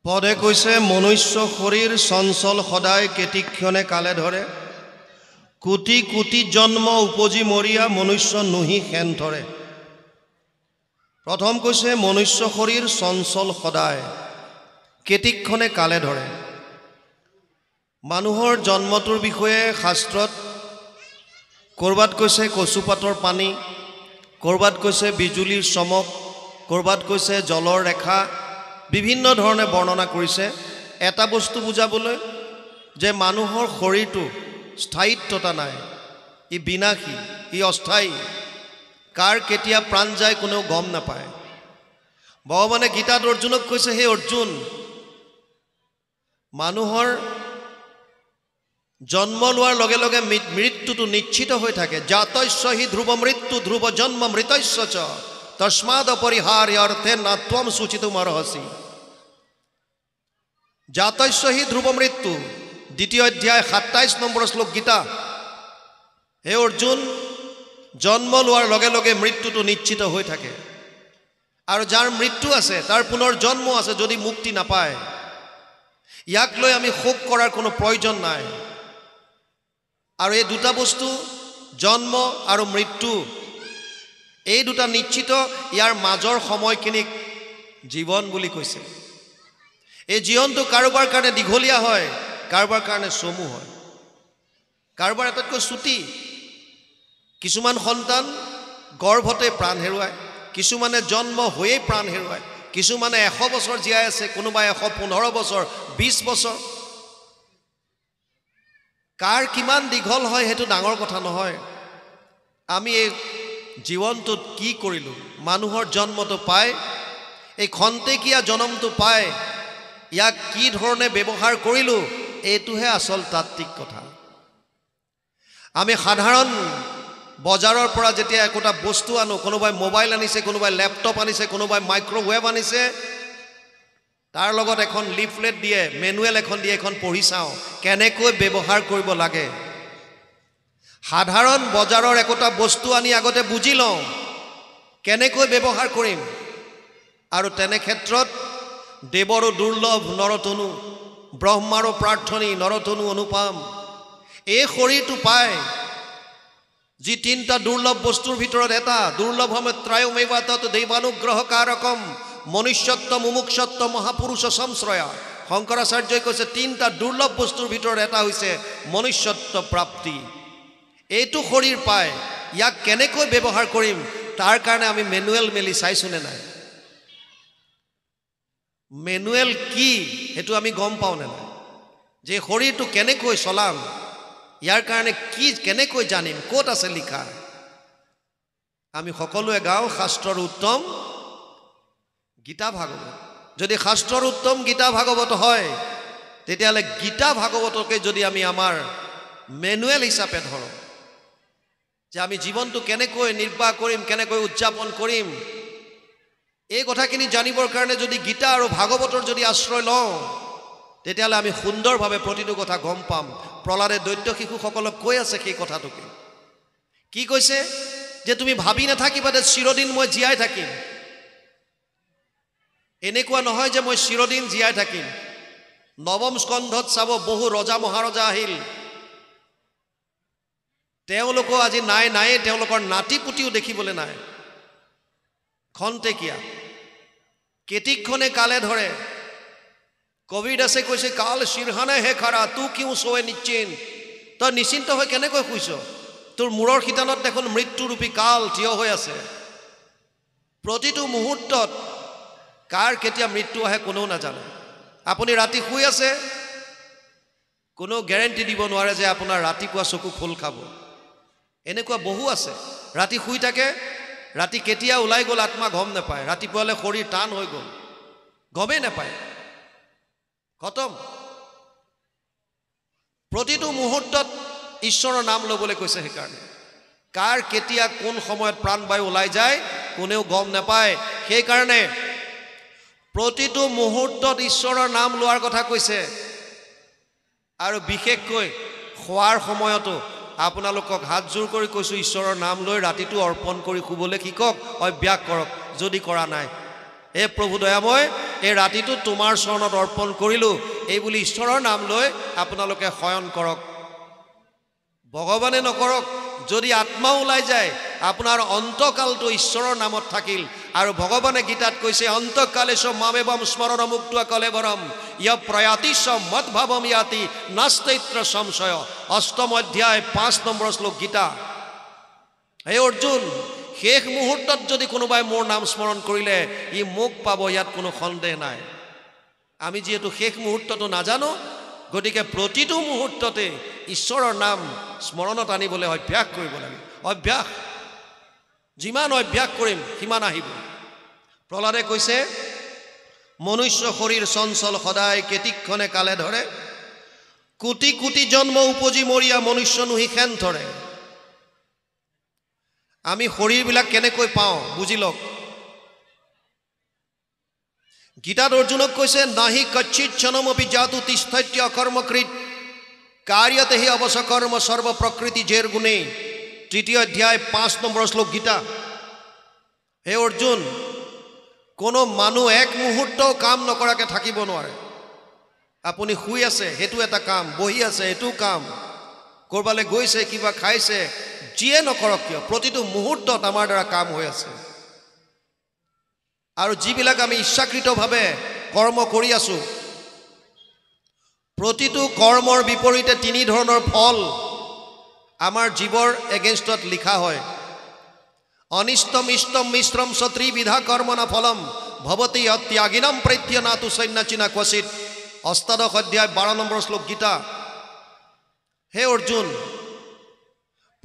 পদে কৈছে মনুষ্য শৰীৰ চঞ্চল সদায় কেতিক্ষণে কালে ধৰে কোটি কোটি জন্ম উপজি মৰিয়া মনুষ্য নুহি খেন ধৰে। প্ৰথম কৈছে মনুষ্য শৰীৰ চঞ্চল সদায় কেতিক্ষণে কালে ধৰে। মানুহৰ জন্মটোৰ বিষয়ে শাস্ত্ৰত কৰবাত কৈছে কচুপাতৰ পানী, কৰবাত কৈছে বিজুলীৰ চমক, কৰবাত কৈছে জলৰ ৰেখা, বিভিন্ন ধৰণে বৰ্ণনা কৰিছে এটা বস্তু বুজাবলৈ যে মানুহৰ শৰীৰটো স্থায়িত্বতা নাই, ই বিনাশী, ই অস্থায়ী, কাৰ কেতিয়া প্ৰাণ যায় কোনেও গম নাপায়। ভগৱানে গীতাত অৰ্জুনক কৈছে, হে অৰ্জুন, মানুহৰ জন্ম লোৱাৰ লগে লগে মৃত্যুটো নিশ্চিত হৈ থাকে। জাতস্য হি ধ্ৰুৱ মৃত্যু ধ্ৰুৱ জন্ম মৃতস্য চ তস্মাদ অপৰিহাৰ্য অৰ্থে ন ত্বম সূচিতুমৰ্হসি। জাতস্য হি ধ্ৰুৱ মৃত্যু, দ্বিতীয় অধ্যায় 27 নম্বৰ শ্লোক গীতা। হে অৰ্জুন, জন্ম লোৱাৰ লগে লগে মৃত্যুটো নিশ্চিত হৈ থাকে, আৰু যাৰ মৃত্যু আছে তাৰ পুনৰ জন্ম আছে যদি মুক্তি নাপায়। ইয়াক লৈ আমি শোক কৰাৰ কোনো প্ৰয়োজন নাই। আৰু এই দুটা বস্তু জন্ম আৰু মৃত্যু, এই দুটা নিশ্চিত, ইয়াৰ মাজৰ সময়খিনিক জীৱন বুলি কৈছে। এই জীৱনটো কাৰোবাৰ কাৰণে দীঘলীয়া হয়, কাৰোবাৰ কাৰণে চমু হয়, কাৰোবাৰ আটাইতকৈ চুটি। কিছুমান সন্তান গৰ্ভতে প্ৰাণ হেৰুৱায়, কিছুমানে জন্ম হৈয়েই প্ৰাণ হেৰুৱায়, কিছুমানে 100 বছৰ জীয়াই আছে, কোনোবাই 115 বছৰ, 20 বছৰ। কাৰ কিমান দীঘল হয় সেইটো ডাঙৰ কথা নহয়। আমি এই জীৱনটোত কি কৰিলোঁ, মানুহৰ জন্মটো পায়, এই খন্তেকীয়া জন্মটো পায়, ইয়াক কি ধৰণে ব্যৱহাৰ কৰিলোঁ, এইটোহে আচল তাত্ত্বিক কথা। আমি সাধাৰণ বজাৰৰ পৰা যেতিয়া একোটা বস্তু আনো, কোনোবাই মোবাইল আনিছে, কোনোবাই লেপটপ আনিছে, কোনোবাই মাইক্ৰৱেভ আনিছে, তাৰ লগত এখন লিফলেট দিয়ে, মেনুৱেল এখন দিয়ে, এখন পঢ়ি চাওঁ কেনেকৈ ব্যৱহাৰ কৰিব লাগে। সাধাৰণ বজাৰৰ একোটা বস্তু আনি আগতে বুজি লওঁ কেনেকৈ ব্যৱহাৰ কৰিম। আৰু তেনে ক্ষেত্ৰত দেৱৰো দুৰ্লভ নৰতনু, ব্ৰহ্মাৰো প্ৰাৰ্থনী নৰতনু অনুপাম। এই শৰীৰটো পায়, যি 3টা দুৰ্লভ বস্তুৰ ভিতৰত এটা। দুৰ্লভমেত্ৰায়মেৱা তৎ দৈৱানুগ্ৰহ কাৰকম মনুষ্যত্ব মুমুক্ষত্ব মহাপুৰুষ সংশ্ৰয়া। শংকৰাচাৰ্যই কৈছে 3টা দুৰ্লভ বস্তুৰ ভিতৰত এটা হৈছে মনুষ্যত্ব প্ৰাপ্তি। এইটো শৰীৰ পায়, ইয়াক কেনেকৈ ব্যৱহাৰ কৰিম তাৰ কাৰণে আমি মেনুৱেল মেলি চাইছোনে নাই? মেনুৱেল কি সেইটো আমি গম পাওঁ নে নাই? যে শৰীৰটো কেনেকৈ চলাম, ইয়াৰ কাৰণে কি কেনেকৈ জানিম, ক'ত আছে লিখা? আমি সকলোৱে গাওঁ শাস্ত্ৰৰ উত্তম গীতা ভাগৱত। যদি শাস্ত্ৰৰ উত্তম গীতা ভাগৱত হয়, তেতিয়াহ'লে গীতা ভাগৱতকে যদি আমি আমাৰ মেনুৱেল হিচাপে ধৰোঁ, যে আমি জীৱনটো কেনেকৈ নিৰ্বাহ কৰিম, কেনেকৈ উদযাপন কৰিম, এই কথাখিনি জানিবৰ কাৰণে যদি গীতা আৰু ভাগৱতৰ যদি আশ্ৰয় লওঁ, তেতিয়াহ'লে আমি সুন্দৰভাৱে প্ৰতিটো কথা গম পাম। প্ৰহ্লাদে দৈত্য শিশুসকলক কৈ আছে সেই কথাটোকে। কি কৈছে? যে তুমি ভাবি নাথাকিবা যে চিৰদিন মই জীয়াই থাকিম। এনেকুৱা নহয় যে মই চিৰদিন জীয়াই থাকিম। নৱম স্কন্ধত চাব, বহু ৰজা মহাৰজা আহিল, তেওঁলোকো আজি নায়ে, তেওঁলোকৰ নাতি পুতিও দেখিবলৈ নাই। খন্তেকীয়া, কেতিক্ষণে কালে ধৰে। কবিদাসে কৈছে, কাল শিৰহানে হে খাৰা তু কিউ সোৱে নিশ্চিন্ত। তই নিশ্চিন্ত হৈ কেনেকৈ শুইছ? তোৰ মূৰৰ শিতানত দেখোন মৃত্যুৰূপী কাল থিয় হৈ আছে। প্ৰতিটো মুহূৰ্তত কাৰ কেতিয়া মৃত্যু আহে কোনেও নাজানে। আপুনি ৰাতি শুই আছে, কোনো গেৰেণ্টি দিব নোৱাৰে যে আপোনাৰ ৰাতিপুৱা চকু খোল খাব। এনেকুৱা বহু আছে, ৰাতি শুই থাকে, ৰাতি কেতিয়া ওলাই গ'ল আত্মা গম নাপায়, ৰাতিপুৱালৈ শৰীৰ টান হৈ গ'ল, গমেই নাপায়, খতম। প্ৰতিটো মুহূৰ্তত ঈশ্বৰৰ নাম ল'বলৈ কৈছে। সেইকাৰণে কাৰ কেতিয়া কোন সময়ত প্ৰাণবায়ু ওলাই যায় কোনেও গম নাপায়। সেইকাৰণে প্ৰতিটো মুহূৰ্তত ঈশ্বৰৰ নাম লোৱাৰ কথা কৈছে। আৰু বিশেষকৈ খোৱাৰ সময়তো আপোনালোকক হাতযোৰ কৰি কৈছোঁ, ঈশ্বৰৰ নাম লৈ ৰাতিটো অৰ্পণ কৰি শুবলৈ শিকক, অভ্যাস কৰক যদি কৰা নাই। হে প্ৰভু দয়াময়, এই ৰাতিটো তোমাৰ চৰণত অৰ্পণ কৰিলোঁ এই বুলি ঈশ্বৰৰ নাম লৈ আপোনালোকে শয়ন কৰক। ভগৱানে নকৰক, যদি আত্মা ওলাই যায় আপোনাৰ অন্তকালটো ঈশ্বৰৰ নামত থাকিল। আৰু ভগৱানে গীতাত কৈছে অন্তকালেশ মামেবম স্মৰণ মুক্তা কলেবৰম ইয় প্ৰয়াতিশ মদভাৱম ইয়াতি নাস্তৈত্ৰ সংশয়। 8ম অধ্যায় 5 নম্বৰ শ্লোক গীতা। হে অৰ্জুন, শেষ মুহূৰ্তত যদি কোনোবাই মোৰ নাম স্মৰণ কৰিলে ই মোক পাব, ইয়াত কোনো সন্দেহ নাই। আমি যিহেতু শেষ মুহূৰ্তটো নাজানো, গতিকে প্ৰতিটো মুহূৰ্ততে ঈশ্বৰৰ নাম স্মৰণত আনিবলৈ অভ্যাস কৰিব লাগে। অভ্যাস, যিমান অভ্যাস কৰিম সিমান আহিব। প্ৰহ্লাদে কৈছে মনুষ্য শৰীৰ চঞ্চল সদায় কেতিক্ষণে কালে ধৰে, কোটি কোটি জন্ম উপজি মৰিয়া মনুষ্য নুহি খেন ধৰে। আমি শৰীৰবিলাক কেনেকৈ পাওঁ বুজি লওক। গীতাত অৰ্জুনক কৈছে নাহি কচ্ছিত ক্ষণমপি জাতু তিষ্ঠত্য অকৰ্মকৃত কাৰ্যতে হি অৱসকৰ্ম সৰ্ব প্ৰকৃতি জেৰ গুণে। 3য় অধ্যায় 5 নম্বৰ শ্লোক গীতা। হে অৰ্জুন, কোনো মানুহ এক মুহূৰ্তও কাম নকৰাকৈ থাকিব নোৱাৰে। আপুনি শুই আছে সেইটো এটা কাম, বহি আছে সেইটো কাম, ক'ৰবালৈ গৈছে কিবা খাইছে, যিয়ে নকৰক কিয় প্ৰতিটো মুহূৰ্তত আমাৰ দ্বাৰা কাম হৈ আছে। আৰু যিবিলাক আমি ইচ্ছাকৃতভাৱে কৰ্ম কৰি আছোঁ, প্ৰতিটো কৰ্মৰ বিপৰীতে 3 ধৰণৰ ফল আমাৰ জীৱৰ এগেইনষ্টত লিখা হয়। অনিষ্টম ইষ্টম মিশ্ৰম ত্ৰিবিধা কৰ্মনা ফলম ভৱতি ত্যাগিনম প্ৰত্য নাতু সন্ন্যাচিনা ক্বচিত। 8ম অধ্যায় 12 নম্বৰ শ্লোক গীতা। হে অৰ্জুন,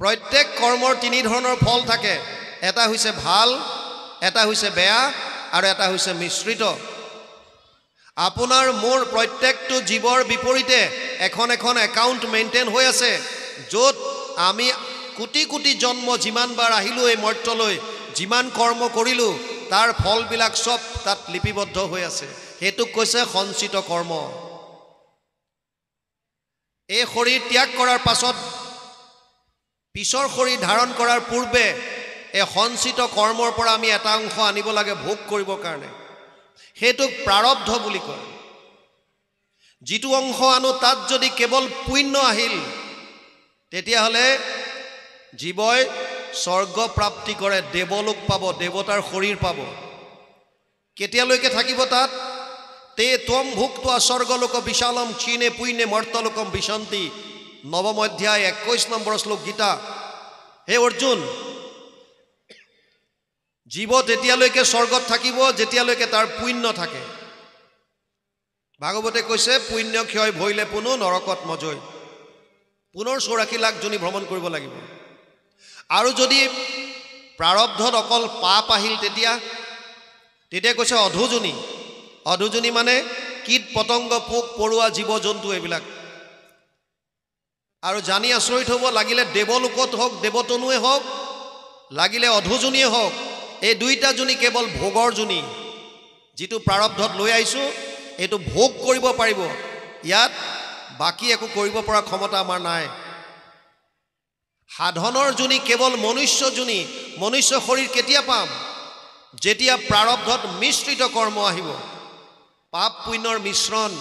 প্ৰত্যেক কৰ্মৰ 3 ধৰণৰ ফল থাকে। এটা হৈছে ভাল, এটা হৈছে বেয়া আৰু এটা হৈছে মিশ্ৰিত। আপোনাৰ মোৰ প্ৰত্যেকটো জীৱৰ বিপৰীতে এখন এখন একাউণ্ট মেইনটেইন হৈ আছে, য'ত আমি কোটি কোটি জন্ম যিমানবাৰ আহিলোঁ এই মৰ্ত্যলৈ, যিমান কৰ্ম কৰিলোঁ তাৰ ফলবিলাক চব তাত লিপিবদ্ধ হৈ আছে। সেইটোক কৈছে সঞ্চিত কৰ্ম। এই শৰীৰ ত্যাগ কৰাৰ পাছত পিছৰ শৰীৰ ধাৰণ কৰাৰ পূৰ্বে এই সঞ্চিত কৰ্মৰ পৰা আমি এটা অংশ আনিব লাগে ভোগ কৰিবৰ কাৰণে। সেইটোক প্ৰাৰব্ধ বুলি কয়। যিটো অংশ আনো তাত যদি কেৱল পুণ্য আহিল তেতিয়াহ'লে জীৱই স্বৰ্গ প্ৰাপ্তি কৰে, দেৱলোক পাব, দেৱতাৰ শৰীৰ পাব। কেতিয়ালৈকে থাকিব তাত? তে ত্বম ভুক্ত্বা স্বৰ্গলোক বিশালম ক্ষীণে পুণ্যে মৰ্তলোকম বিশন্তি। 9ম অধ্যায় 21 নম্বৰ শ্লোক গীতা। হে অৰ্জুন, জীৱ তেতিয়ালৈকে স্বৰ্গত থাকিব যেতিয়ালৈকে তাৰ পুণ্য থাকে। ভাগৱতে কৈছে পুণ্য ক্ষয় ভৈলে পুনো নৰকত মজয়। পুনৰ 84 লাখ জনী ভ্ৰমণ কৰিব লাগিব। আৰু যদি প্ৰাৰব্ধত অকল পাপ আহিল তেতিয়া কৈছে অধোজনী। অধোজনী মানে কীট পতংগ, পোক পৰুৱা, জীৱ জন্তু এইবিলাক। আৰু জানি আচৰিত হ'ব, লাগিলে দেৱলোকত হওক, দেৱতনুৱে হওক, লাগিলে অধোজনীয়ে হওক, এই 2টা জনী কেৱল ভোগৰ জনী। যিটো প্ৰাৰব্ধত লৈ আহিছোঁ এইটো ভোগ কৰিব পাৰিব, ইয়াত বাকী একো কৰিব পৰা ক্ষমতা আমাৰ নাই। সাধনৰ জনী কেৱল মনুষ্য জনী। মনুষ্য শৰীৰ কেতিয়া পাম? যেতিয়া প্ৰাৰব্ধত মিশ্ৰিত কৰ্ম আহিব। পাপ পুণ্যৰ মিশ্ৰণ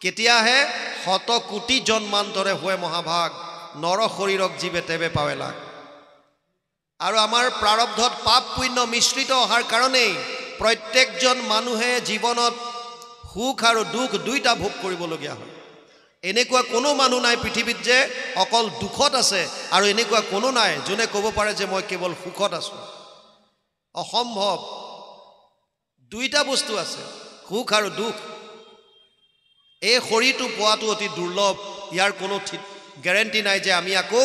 কেতিয়া আহে? 100 কোটি জন্মান্তৰে হয় মহাভাগ, নৰ শৰীৰক জীৱে তেৱে পাৱে লাগ। আৰু আমাৰ প্ৰাৰব্ধত পাপ পুণ্য মিশ্ৰিত অহাৰ কাৰণেই প্ৰত্যেকজন মানুহে জীৱনত সুখ আৰু দুখ 2টা ভোগ কৰিবলগীয়া হয়। এনেকুৱা কোনো মানুহ নাই পৃথিৱীত যে অকল দুখত আছে, আৰু এনেকুৱা কোনো নাই যোনে ক'ব পাৰে যে মই কেৱল সুখত আছোঁ। অসম্ভৱ। 2টা বস্তু আছে, সুখ আৰু দুখ। এই শৰীৰটো পোৱাটো অতি দুৰ্লভ। ইয়াৰ কোনো গেৰেণ্টি নাই যে আমি আকৌ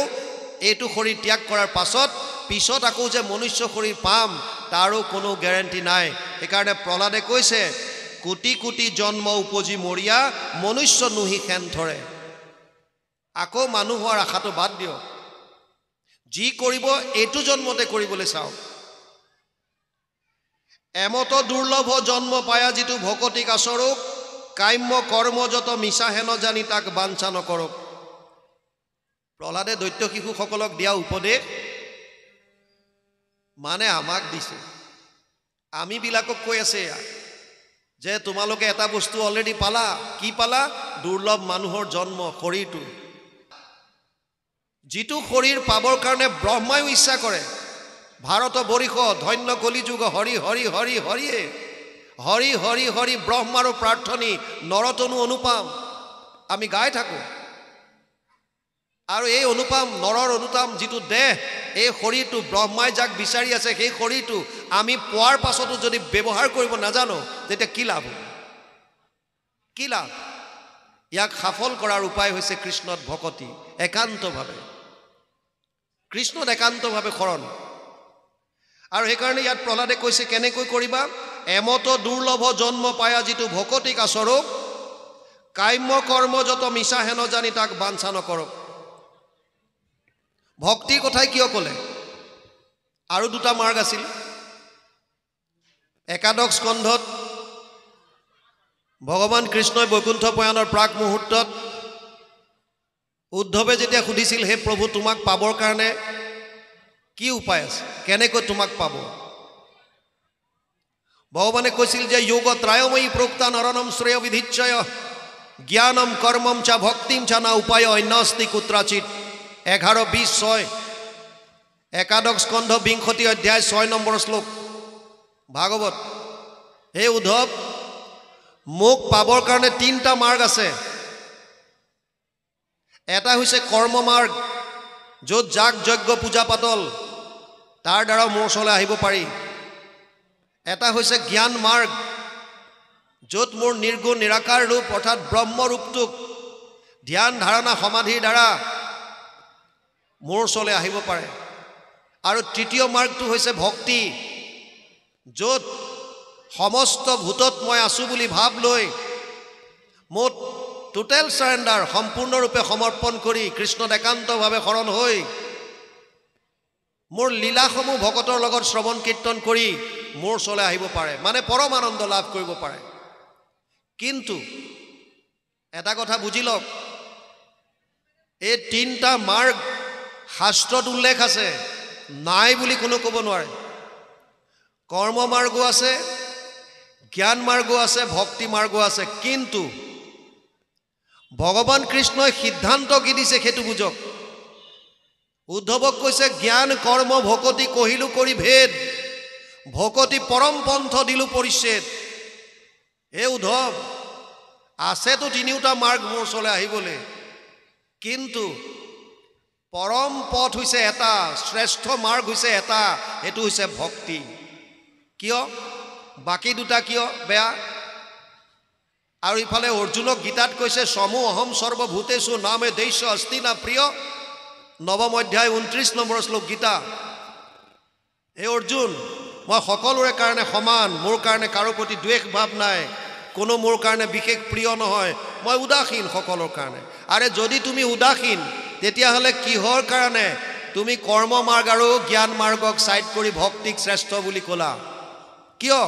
এইটো শৰীৰ ত্যাগ কৰাৰ পিছত আকৌ যে মনুষ্য শৰীৰ পাম, তাৰো কোনো গেৰেণ্টি নাই। সেইকাৰণে প্ৰহ্লাদে কৈছে কোটি কোটি জন্ম উপজি মৰিয়া মনুষ্য নুহি খেন ধৰে। আকৌ মানুহ হোৱাৰ আশাটো বাদ দিয়ক। যি কৰিব এইটো জন্মতে কৰিবলৈ চাওক। এমত দুৰ্লভ জন্ম পায়া যিটো ভকতিক আচৰক, কাম্য কৰ্ম যত মিছা হেন জানি তাক বাঞ্ছা নকৰক। প্ৰহ্লাদে দৈত্য শিশুসকলক দিয়া উপদেশ মানে আমাক দিছে। আমিবিলাকক কৈ আছে যে তোমালোকে এটা বস্তু অলৰেডি পালা, কি পালা? দুৰ্লভ মানুহৰ জন্ম, শৰীৰটো। যিটো শৰীৰ পাবৰ কাৰণে ব্ৰহ্মায়ো ইচ্ছা কৰে। ভাৰত বৰিষ ধন্য কলিযুগ হৰি হৰি হৰি হৰিয়ে, হৰি হৰি হৰি ব্ৰহ্মাৰো প্ৰাৰ্থনী নৰতনু অনুপাম, আমি গাই থাকোঁ। আৰু এই অনুপাম, নৰৰ অনুপাম যিটো দেহ, এই শৰীৰটো ব্ৰহ্মাই যাক বিচাৰি আছে, সেই শৰীৰটো আমি পোৱাৰ পাছতো যদি ব্যৱহাৰ কৰিব নাজানো, তেতিয়া কি লাভ? কি লাভ? ইয়াক সফল কৰাৰ উপায় হৈছে কৃষ্ণত ভকতি, একান্তভাৱে কৃষ্ণত একান্তভাৱে শৰণ। আৰু সেইকাৰণে ইয়াত প্ৰহ্লাদে কৈছে কেনেকৈ কৰিবা? এমত দুৰ্লভ জন্ম পায়া যিটো ভকতিক আচৰক, কাম্য কৰ্ম যত মিছা হেন জানি তাক বাঞ্ছা নকৰক। ভক্তিৰ কথাই কিয় ক'লে? আৰু দুটা মাৰ্গ আছিল। একাদশ স্কন্ধত ভগৱান কৃষ্ণই বৈকুণ্ঠ প্ৰয়াণৰ প্ৰাক মুহূৰ্তত উদ্ধৱে যেতিয়া সুধিছিল, হে প্ৰভু, তোমাক পাবৰ কাৰণে কি উপায় আছে, কেনেকৈ তোমাক পাব? ভগৱানে কৈছিল যে যোগ ত্ৰায়ময়ী প্ৰোক্তা নৰনম শ্ৰেয় বিধিচ্ছয় জ্ঞানম কৰ্মম চা ভক্তিম চা না উপায় অন্যস্তি কুত্ৰাচিত। 11:20 একাদশ স্কন্ধ 20 অধ্যায় 6 নম্বৰ শ্লোক ভাগৱত। হে উদ্ধৱ, মোক পাবৰ কাৰণে 3টা মাৰ্গ আছে। এটা হৈছে কৰ্ম মাৰ্গ, য'ত যাগ যজ্ঞ পূজা পাতল, তাৰ দ্বাৰা মোৰ ওচৰলৈ আহিব পাৰি। এটা হৈছে জ্ঞান মাৰ্গ, য'ত মোৰ নিৰ্গুণ নিৰাকাৰ ৰূপ অৰ্থাৎ ব্ৰহ্মৰূপটোক ধ্যান ধাৰণা সমাধিৰ দ্বাৰা মোৰ ওচৰলৈ আহিব পাৰে। আৰু তৃতীয় মাৰ্গটো হৈছে ভক্তি, য'ত সমস্ত ভূতত মই আছোঁ বুলি ভাৱ লৈ মোৰ টোটেল চাৰেণ্ডাৰ, সম্পূৰ্ণৰূপে সমৰ্পণ কৰি কৃষ্ণত একান্তভাৱে শৰণ হৈ মোৰ লীলাসমূহ ভকতৰ লগত শ্ৰৱণ কীৰ্তন কৰি মোৰ ওচৰলৈ আহিব পাৰে, মানে পৰম আনন্দ লাভ কৰিব পাৰে। কিন্তু এটা কথা বুজি লওক, এই 3টা মাৰ্গ শাস্ত্ৰত উল্লেখ আছে, নাই বুলি কোনো ক'ব নোৱাৰে। কৰ্ম মাৰ্গো আছে, জ্ঞান মাৰ্গো আছে, ভক্তি মাৰ্গো আছে। কিন্তু ভগৱান কৃষ্ণই সিদ্ধান্ত কি দিছে সেইটো বুজক। উদ্ধৱক কৈছে, জ্ঞান কৰ্ম ভকতি কহিলো কৰি ভেদ, ভকতি পৰম পন্থ দিলো পৰিচ্ছেদ। হে উদ্ধৱ, আছেতো 3টা মাৰ্গ মোৰ ওচৰলৈ আহিবলৈ, কিন্তু পৰম পথ হৈছে এটা, শ্ৰেষ্ঠ মাৰ্গ হৈছে এটা, সেইটো হৈছে ভক্তি। কিয়? বাকী 2টা কিয় বেয়া? আৰু ইফালে অৰ্জুনক গীতাত কৈছে, সমু অহম সৰ্বভূতেষু নামে দৈশ্য অস্তি না প্ৰিয়। 9ম অধ্যায় 29 নম্বৰ শ্লোক গীতা। হে অৰ্জুন, মই সকলোৰে কাৰণে সমান, মোৰ কাৰণে কাৰো প্ৰতি দ্বেষ ভাৱ নাই, কোনো মোৰ কাৰণে বিশেষ প্ৰিয় নহয়, মই উদাসীন সকলোৰ কাৰণে। আৰে যদি তুমি উদাসীন, তেতিয়াহ'লে কিহৰ কাৰণে তুমি কৰ্ম মাৰ্গ আৰু জ্ঞান মাৰ্গক ছাইড কৰি ভক্তিক শ্ৰেষ্ঠ বুলি ক'লা? কিয়?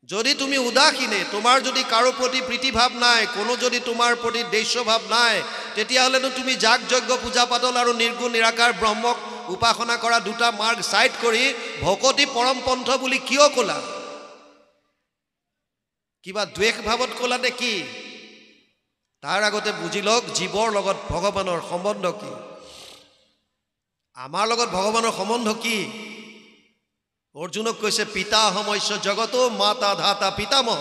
যদি তুমি উদাসীনে, তোমাৰ যদি কাৰো প্ৰতি প্ৰীতিভাৱ নাই, কোনো যদি তোমাৰ প্ৰতি দ্বেষভাৱ নাই, তেতিয়াহ'লেনো তুমি যাগ যজ্ঞ পূজা পাতল আৰু নিৰ্গুণ নিৰাকাৰ ব্ৰহ্মক উপাসনা কৰা 2টা মাৰ্গ ছাইড কৰি ভকতি পৰম পন্থ বুলি কিয় ক'লা? কিবা দ্বেষ ভাৱত ক'লা নে কি? তাৰ আগতে বুজি লওক, জীৱৰ লগত ভগৱানৰ সম্বন্ধ কি, আমাৰ লগত ভগৱানৰ সম্বন্ধ কি? অৰ্জুনক কৈছে, পিতা সমস্য জগত মাতা ধাতা পিতামহ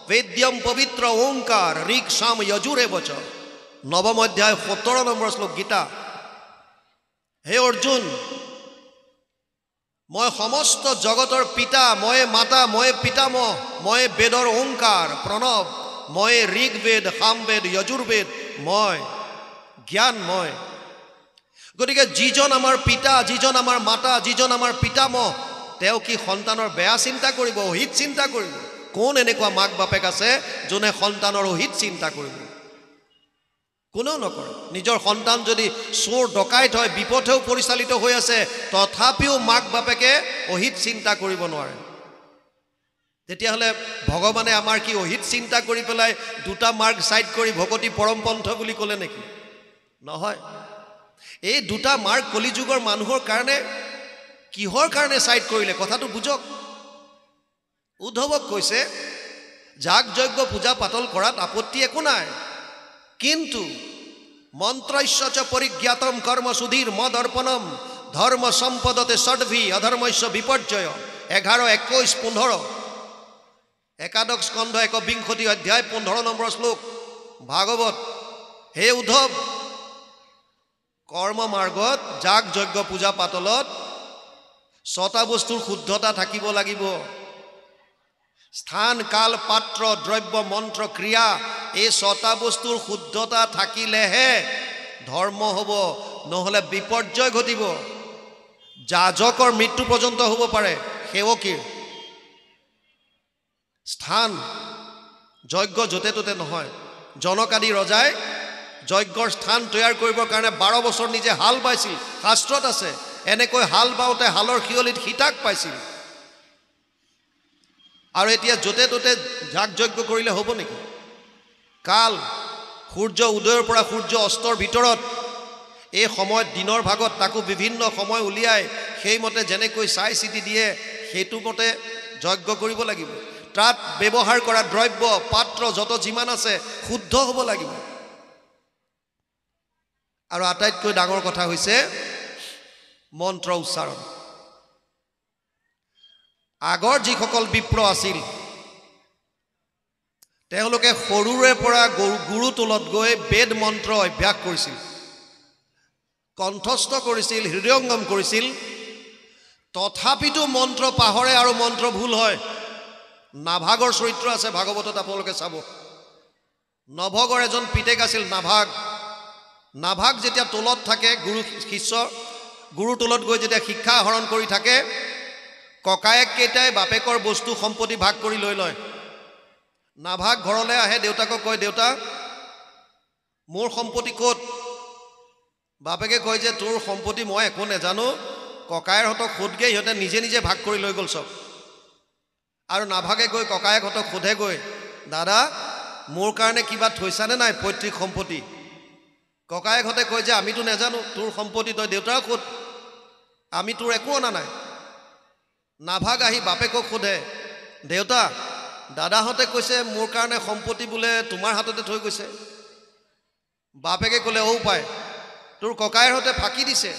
বেদ্যম পবিত্ৰ ওংকাৰ ঋক সাম যজুৰে বচ। 9ম অধ্যায় 17 নম্বৰ শ্লোক গীতা। হে অৰ্জুন, মই সমস্ত জগতৰ পিতা, ময়ে মাতা, ময়ে পিতামহ, ময়ে বেদৰ ওংকাৰ প্ৰণৱ, ময়ে ঋগবেদ সামবেদ যজুৰ্বেদ, মই জ্ঞান মই। গতিকে যিজন আমাৰ পিতা, যিজন আমাৰ মাতা, যিজন আমাৰ পিতামহ, তেওঁ কি সন্তানৰ বেয়া চিন্তা কৰিব, অহিত চিন্তা কৰিব? কোন এনেকুৱা মাক বাপেক আছে যোনে সন্তানৰ অহিত চিন্তা কৰিব? কোনেও নকৰে। নিজৰ সন্তান যদি চোৰ ডকাইত হয়, বিপথেও পৰিচালিত হৈ আছে, তথাপিও মাক বাপেকে অহিত চিন্তা কৰিব নোৱাৰে। তেতিয়াহ'লে ভগৱানে আমাৰ কি অহিত চিন্তা কৰি পেলাই 2টা মাৰ্গ ছাইড কৰি ভকতি পৰম পন্থ বুলি ক'লে নেকি? নহয়। এই 2টা মাৰ্গ কলিযুগৰ মানুহৰ কাৰণে কিহৰ কাৰণে ছাইড কৰিলে? কথাটো বুজক। উদ্ধৱক কৈছে যাগ যজ্ঞ পূজা পাতল কৰাত আপত্তি একো নাই, কিন্তু মন্ত্ৰস্য চ পৰিজ্ঞাতম কৰ্ম সুধীৰ মদৰ্পণম ধৰ্ম সম্পদতে ষডভি অধৰ্মস্য বিপৰ্যয় 11, 21, 15 একাদশ স্কন্ধ 21 অধ্যায় 15 নম্বৰ শ্লোক ভাগৱত। হে উদ্ধৱ, কৰ্ম মাৰ্গত যাগ যজ্ঞ পূজা পাতলত 6টা বস্তুৰ শুদ্ধতা থাকিব লাগিব। স্থান, কাল, পাত্ৰ, দ্ৰব্য, মন্ত্ৰ, ক্ৰিয়া, এই 6টা বস্তুৰ শুদ্ধতা থাকিলেহে ধৰ্ম হ'ব, নহ'লে বিপৰ্যয় ঘটিব। যাজকৰ মৃত্যু পৰ্যন্ত হ'ব পাৰে, সেৱকীৰ। স্থান, যজ্ঞ য'তে ত'তে নহয়। জনক আদি ৰজাই যজ্ঞৰ স্থান তৈয়াৰ কৰিবৰ কাৰণে 12 বছৰ নিজে হাল বাইছিল, শাস্ত্ৰত আছে। এনেকৈ হাল বাওঁতে হালৰ শিয়লিত সীতাক পাইছিল। আৰু এতিয়া য'তে ত'তে যাগ যজ্ঞ কৰিলে হ'ব নেকি? কাল, সূৰ্য উদয়ৰ পৰা সূৰ্য অস্তৰ ভিতৰত এই সময়ত দিনৰ ভাগত তাকো বিভিন্ন সময় উলিয়াই সেইমতে যেনেকৈ চাই চিতি দিয়ে সেইটো মতে যজ্ঞ কৰিব লাগিব। তাত ব্যৱহাৰ কৰা দ্ৰব্য, পাত্ৰ যত যিমান আছে শুদ্ধ হ'ব লাগিব। আৰু আটাইতকৈ ডাঙৰ কথা হৈছে মন্ত্ৰ উচ্চাৰণ। আগৰ যিসকল বিপ্ৰ আছিল তেওঁলোকে সৰুৰে পৰা গুৰু তলত গৈ বেদ মন্ত্ৰ অভ্যাস কৰিছিল, কণ্ঠস্থ কৰিছিল, হৃদয়ংগম কৰিছিল। তথাপিতো মন্ত্ৰ পাহৰে আৰু মন্ত্ৰ ভুল হয়। নাভাগৰ চৰিত্ৰ আছে ভাগৱতত, আপোনালোকে চাব। নভগৰ এজন পিতেক আছিল নাভাগ। নাভাগ যেতিয়া তলত থাকে, গুৰু শিষ্য গুৰু তলত গৈ যেতিয়া শিক্ষা আহৰণ কৰি থাকে, ককায়েক কেইটাই বাপেকৰ বস্তু সম্পত্তি ভাগ কৰি লৈ লয়। নাভাগ ঘৰলৈ আহে, দেউতাকক কয়, দেউতা মোৰ সম্পত্তি ক'ত? বাপেকে কয় যে তোৰ সম্পত্তি মই একো নেজানো, ককায়েৰহঁতক সোধগে, সিহঁতে নিজে নিজে ভাগ কৰি লৈ গ'ল চব। আৰু নাভাগে গৈ ককায়েকহঁতক সোধে গৈ, দাদা মোৰ কাৰণে কিবা থৈছানে নাই পৈতৃক সম্পত্তি? ককায়েকহঁতে কয় যে আমিতো নেজানো, তোৰ সম্পত্তি তই দেউতাক সোধ, আমি তোৰ একো অনা নাই। নাভাগ আহি বাপেকক সোধে, দেউতা দাদাহঁতে কৈছে মোৰ কাৰণে সম্পত্তি বোলে তোমাৰ হাততে থৈ গৈছে। বাপেকে ক'লে, ঔ পাই তোৰ ককায়েৰহঁতে ফাঁকি দিছে,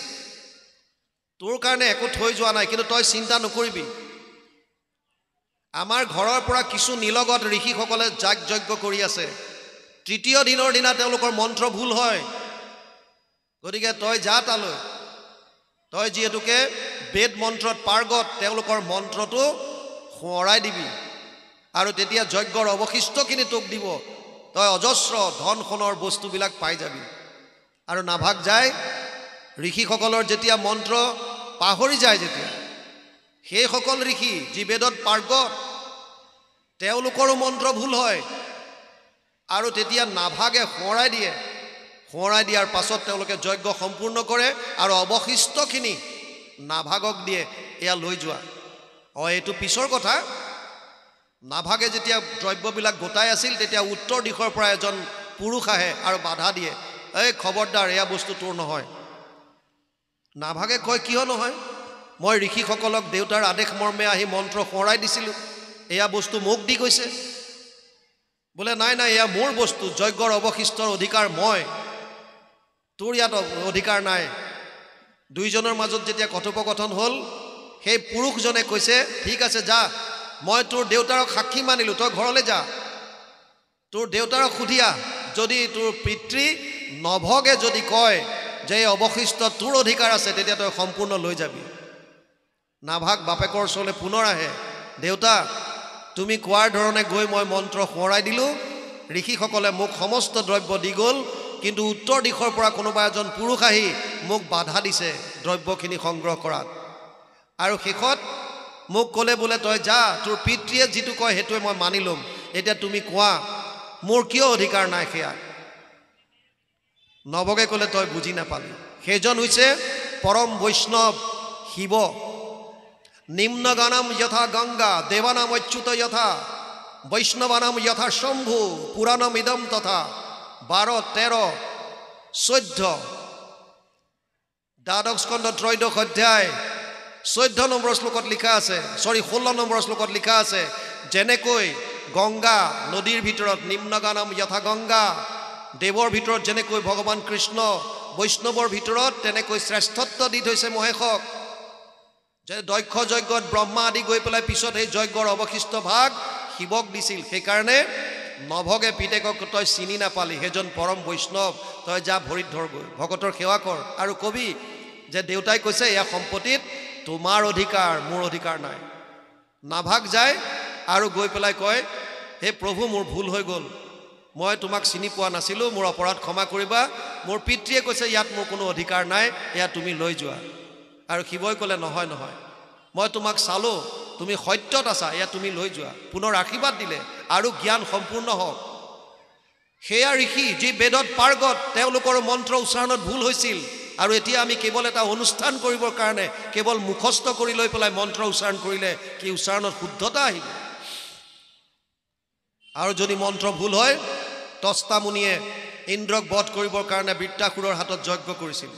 তোৰ কাৰণে একো থৈ যোৱা নাই, কিন্তু তই চিন্তা নকৰিবি। আমাৰ ঘৰৰ পৰা কিছু নীলগত ঋষিসকলে যাগ যজ্ঞ কৰি আছে। 3য় দিনৰ দিনা তেওঁলোকৰ মন্ত্ৰ ভুল হয়। গতিকে তই যা তালৈ, তই যিহেতুকে বেদ মন্ত্ৰত পাৰ্গত, তেওঁলোকৰ মন্ত্ৰটো সোঁৱৰাই দিবি আৰু তেতিয়া যজ্ঞৰ অৱশিষ্টখিনি তোক দিব। তই অজস্ৰ ধন সোণৰ বস্তুবিলাক পাই যাবি। আৰু নাভাগ যায়, ঋষিসকলৰ যেতিয়া মন্ত্ৰ পাহৰি যায়, যেতিয়া সেইসকল ঋষি যি বেদত পাৰ্গত, তেওঁলোকৰো মন্ত্ৰ ভুল হয়। আৰু তেতিয়া নাভাগে সোঁৱৰাই দিয়ে। সোঁৱৰাই দিয়াৰ পাছত তেওঁলোকে যজ্ঞ সম্পূৰ্ণ কৰে আৰু অৱশিষ্টখিনি নাভাগক দিয়ে, এয়া লৈ যোৱা। এইটো পিছৰ কথা। নাভাগে যেতিয়া দ্ৰব্যবিলাক গোটাই আছিল, তেতিয়া উত্তৰ দিশৰ পৰা এজন পুৰুষ আহে আৰু বাধা দিয়ে, এই খবৰদাৰ, এয়া বস্তু তোৰ নহয়। নাভাগে কয়, কিয় নহয়? মই ঋষিসকলক দেউতাৰ আদেশ মৰ্মে আহি মন্ত্ৰ সোঁৱৰাই দিছিলোঁ, এয়া বস্তু মোক দি গৈছে। বোলে নাই নাই, এয়া মোৰ বস্তু, যজ্ঞৰ অৱশিষ্টৰ অধিকাৰ মই, তোৰ ইয়াত অধিকাৰ নাই। দুইজনৰ মাজত যেতিয়া কথোপকথন হ'ল, সেই পুৰুষজনে কৈছে, ঠিক আছে যা, মই তোৰ দেউতাৰক সাক্ষী মানিলোঁ, তই ঘৰলৈ যা, তোৰ দেউতাৰক সুধিয়া, যদি তোৰ পিতৃ নভগে যদি কয় যে এই অৱশিষ্ট তোৰ অধিকাৰ আছে, তেতিয়া তই সম্পূৰ্ণ লৈ যাবি। নাভাগ বাপেকৰ ওচৰলৈ পুনৰ আহে, দেউতা তুমি কোৱাৰ ধৰণে গৈ মই মন্ত্ৰ সোঁৱৰাই দিলোঁ, ঋষিসকলে মোক সমস্ত দ্ৰব্য দি গ'ল, কিন্তু উত্তৰ দিশৰ পৰা কোনোবা এজন পুৰুষ আহি মোক বাধা দিছে দ্ৰব্যখিনি সংগ্ৰহ কৰাত। আৰু শেষত মোক ক'লে, বোলে তই যা, তোৰ পিতৃয়ে যিটো কয় সেইটোৱে মই মানি ল'ম, এতিয়া তুমি কোৱা মোৰ কিয় অধিকাৰ নাই সেয়া। নভগে ক'লে, তই বুজি নাপালি, সেইজন হৈছে পৰম বৈষ্ণৱ শিৱ। নিম্নগানাম যথা গংগা, দেৱানাম অচ্যুত যথা, বৈষ্ণৱানাম যথা শম্ভু, পুৰাণম ইদম তথা। 12, 13, 14 দ্বাদশ স্কন্ধ 13 অধ্যায় 14 নম্বৰ শ্লোকত লিখা আছে, 16 নম্বৰ শ্লোকত লিখা আছে, যেনেকৈ গংগা নদীৰ ভিতৰত নিম্নগানম যথা গংগা, দেৱৰ ভিতৰত যেনেকৈ ভগৱান কৃষ্ণ, বৈষ্ণৱৰ ভিতৰত তেনেকৈ শ্ৰেষ্ঠত্ব দি থৈছে মহেশক। যে দক্ষ যজ্ঞত ব্ৰহ্মা আদি গৈ পেলাই পিছত সেই যজ্ঞৰ অৱশিষ্ট ভাগ শিৱক দিছিল। সেইকাৰণে নভগে পিতেকক তই চিনি নাপালি, সেইজন পৰম বৈষ্ণৱ, তই যা ভৰিত ধৰগৈ, ভকতৰ সেৱা কৰ। আৰু কবি যে দেউতাই কৈছে এয়া সম্পত্তিত তোমাৰ অধিকাৰ, মোৰ অধিকাৰ নাই। নাভাগ যায় আৰু গৈ পেলাই কয়, হে প্ৰভু মোৰ ভুল হৈ গ'ল, মই তোমাক চিনি পোৱা নাছিলোঁ, মোৰ অপৰাধ ক্ষমা কৰিবা, মোৰ পিতৃয়ে কৈছে ইয়াত মোৰ কোনো অধিকাৰ নাই, এয়া তুমি লৈ যোৱা। আৰু শিৱই ক'লে নহয় নহয়, মই তোমাক চালোঁ, তুমি সত্যত আছা, এয়া তুমি লৈ যোৱা। পুনৰ আশীৰ্বাদ দিলে আৰু জ্ঞান সম্পূৰ্ণ হওক। সেয়া ঋষি যি বেদত পাৰ্গত, তেওঁলোকৰ মন্ত্ৰ উচ্চাৰণত ভুল হৈছিল। আৰু এতিয়া আমি কেৱল এটা অনুষ্ঠান কৰিবৰ কাৰণে কেৱল মুখস্থ কৰি লৈ পেলাই মন্ত্ৰ উচ্চাৰণ কৰিলে কি উচ্চাৰণত শুদ্ধতা আহিব। আৰু যদি মন্ত্ৰ ভুল হয়, তস্তা মুনিয়ে ইন্দ্ৰক বধ কৰিবৰ কাৰণে বৃত্তাসুৰৰ হাতত যজ্ঞ কৰিছিল।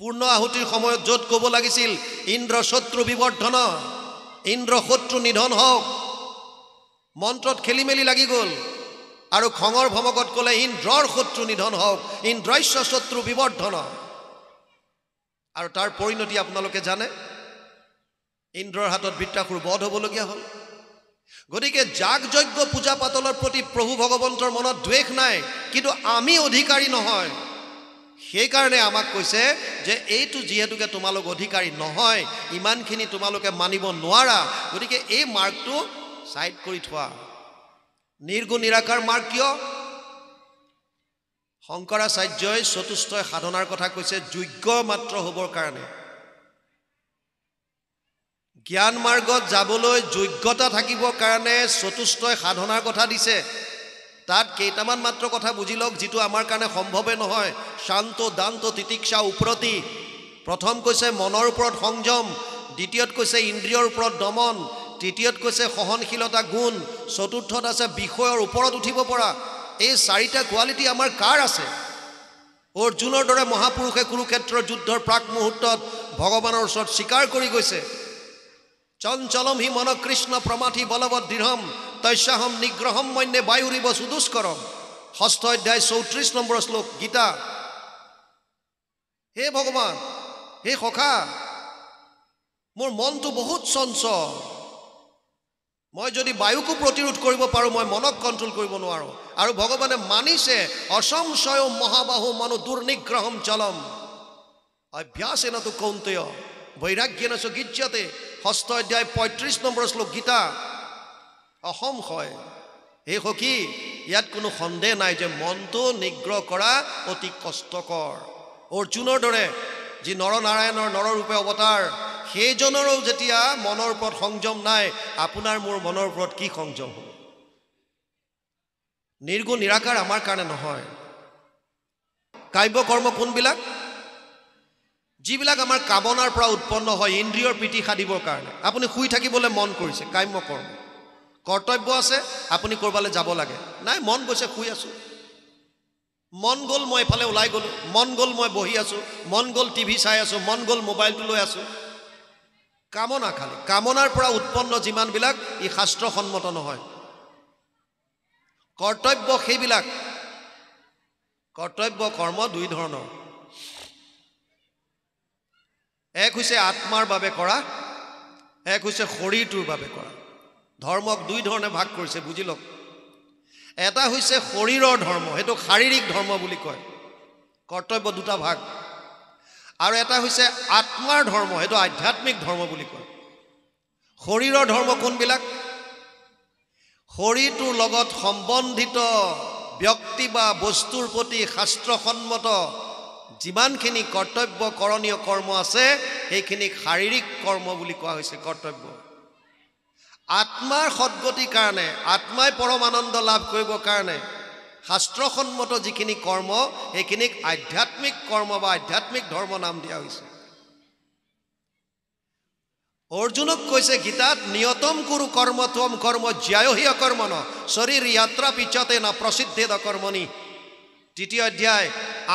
পূৰ্ণ আহুতিৰ সময়ত য'ত ক'ব লাগিছিল ইন্দ্ৰ শত্ৰু বিবৰ্ধন, ইন্দ্ৰ শত্ৰু নিধন হওক, মন্ত্ৰত খেলি মেলি লাগি গ'ল আৰু খঙৰ ভমকত ক'লে ইন্দ্ৰৰ শত্ৰু নিধন হওক, ইন্দ্ৰস্য শত্ৰু বিবৰ্ধন। আৰু তাৰ পৰিণতি আপোনালোকে জানে, ইন্দ্ৰৰ হাতত বৃত্তাসুৰ বধ হ'বলগীয়া হ'ল। গতিকে যাগ যজ্ঞ পূজা পাতলৰ প্ৰতি প্ৰভু ভগৱন্তৰ মনত দ্বেষ নাই, কিন্তু আমি অধিকাৰী নহয়। সেইকাৰণে আমাক কৈছে যে এইটো যিহেতুকে তোমালোক অধিকাৰী নহয়, ইমানখিনি তোমালোকে মানিব নোৱাৰা, গতিকে এই মাৰ্গটো ছাইড কৰি থোৱা। নিৰ্গুণ নিৰাকাৰ মাৰ্গ কিয়? শংকৰাচাৰ্যই চতুষ্টয় সাধনাৰ কথা কৈছে যোগ্য মাত্ৰ হ'বৰ কাৰণে। জ্ঞান মাৰ্গত যাবলৈ যোগ্যতা থাকিবৰ কাৰণে চতুষ্টয় সাধনাৰ কথা দিছে। তাত কেইটামান মাত্ৰ কথা বুজি লওক, যিটো আমাৰ কাৰণে সম্ভৱে নহয়। শান্ত দান্ত তিতিক্ষা উপৰতি। প্ৰথম কৈছে মনৰ ওপৰত সংযম, দ্বিতীয়ত কৈছে ইন্দ্ৰিয়ৰ ওপৰত দমন, তৃতীয়ত কৈছে সহনশীলতা গুণ, চতুৰ্থত আছে বিষয়ৰ ওপৰত উঠিব পৰা। এই চাৰিটা কোৱালিটি আমাৰ কাৰ আছে? অৰ্জুনৰ দৰে মহাপুৰুষে কুৰুক্ষেত্ৰৰ যুদ্ধৰ প্ৰাক মুহূৰ্তত ভগৱানৰ ওচৰত স্বীকাৰ কৰি গৈছে, চঞ্চলম হি মন কৃষ্ণ প্ৰমাথি বলৱৎ দৃঢ়ম তস্যাহম নিগ্ৰহম মন্যে বায়ুৰিব সুদুষ্কৰম। ষষ্ঠ অধ্যায় 34 নম্বৰ শ্লোক গীতা। হে ভগৱান, হে সখা, মোৰ মনটো বহুত চঞ্চল, মই যদি বায়ুকো প্ৰতিৰোধ কৰিব পাৰোঁ, মই মনক কণ্ট্ৰল কৰিব নোৱাৰোঁ। আৰু ভগৱানে মানিছে অসংশয় মহাবাহু মনো দুৰ্নিগ্ৰহম চলম অভ্যাসেনতু কৌন্তেয় বৈৰাগ্যেন গীৰ্যতে। ষষ্ঠ অধ্যায় 35 নম্বৰ শ্লোক গীতা। অসংশয়, হে সখী, ইয়াত কোনো সন্দেহ নাই যে মনটো নিগ্ৰহ কৰা অতি কষ্টকৰ। অৰ্জুনৰ দৰে যি নৰনাৰায়ণৰ নৰৰূপে অৱতাৰ, সেইজনৰো যেতিয়া মনৰ ওপৰত সংযম নাই, আপোনাৰ মোৰ মনৰ ওপৰত কি সংযম হ'ব? নিৰ্গুণ নিৰাকাৰ আমাৰ কাৰণে নহয়। কাব্য কৰ্ম কোনবিলাক? যিবিলাক আমাৰ কামনাৰ পৰা উৎপন্ন হয় ইন্দ্ৰিয়ৰ প্ৰীতি সাধিবৰ কাৰণে। আপুনি শুই থাকিবলৈ মন কৰিছে, কাম্য কৰ্ম। কৰ্তব্য আছে, আপুনি ক'ৰবালৈ যাব লাগে, নাই মন গৈছে শুই আছোঁ, মন গ'ল মই এফালে ওলাই গ'লোঁ, মন গ'ল মই বহি আছোঁ, মন গ'ল টিভি চাই আছোঁ, মন গ'ল মোবাইলটো লৈ আছোঁ। কামনা, খালী কামনাৰ পৰা উৎপন্ন যিমানবিলাক ই শাস্ত্ৰসন্মত নহয়। কৰ্তব্য সেইবিলাক। কৰ্তব্য কৰ্ম দুই ধৰণৰ। এক হৈছে আত্মাৰ বাবে কৰা, এক হৈছে শৰীৰটোৰ বাবে কৰা। ধৰ্মক দুই ধৰণে ভাগ কৰিছে, বুজি লওক। এটা হৈছে শৰীৰৰ ধৰ্ম, সেইটো শাৰীৰিক ধৰ্ম বুলি কয়, কৰ্তব্য দুটা ভাগ। আৰু এটা হৈছে আত্মাৰ ধৰ্ম, সেইটো আধ্যাত্মিক ধৰ্ম বুলি কয়। শৰীৰৰ ধৰ্ম কোনবিলাক? শৰীৰটোৰ লগত সম্বন্ধিত ব্যক্তি বা বস্তুৰ প্ৰতি শাস্ত্ৰসন্মত যিমানখিনি কৰ্তব্য কৰণীয় কৰ্ম আছে, সেইখিনিক শাৰীৰিক কৰ্ম বুলি কোৱা হৈছে কৰ্তব্য। আত্মাৰ সদ্গতিৰ কাৰণে, আত্মাই পৰম আনন্দ লাভ কৰিবৰ কাৰণে শাস্ত্ৰসন্মত যিখিনি কৰ্ম, সেইখিনিক আধ্যাত্মিক কৰ্ম বা আধ্যাত্মিক ধৰ্ম নাম দিয়া হৈছে। অৰ্জুনক কৈছে গীতাত, নিয়তম কুৰু কৰ্ম ত্বম কৰ্ম জ্যায়হি অকৰ্মণ শৰীৰ যাত্ৰা পিছতে না প্ৰসিদ্ধেদ কৰ্মণি। 3 অধ্যায়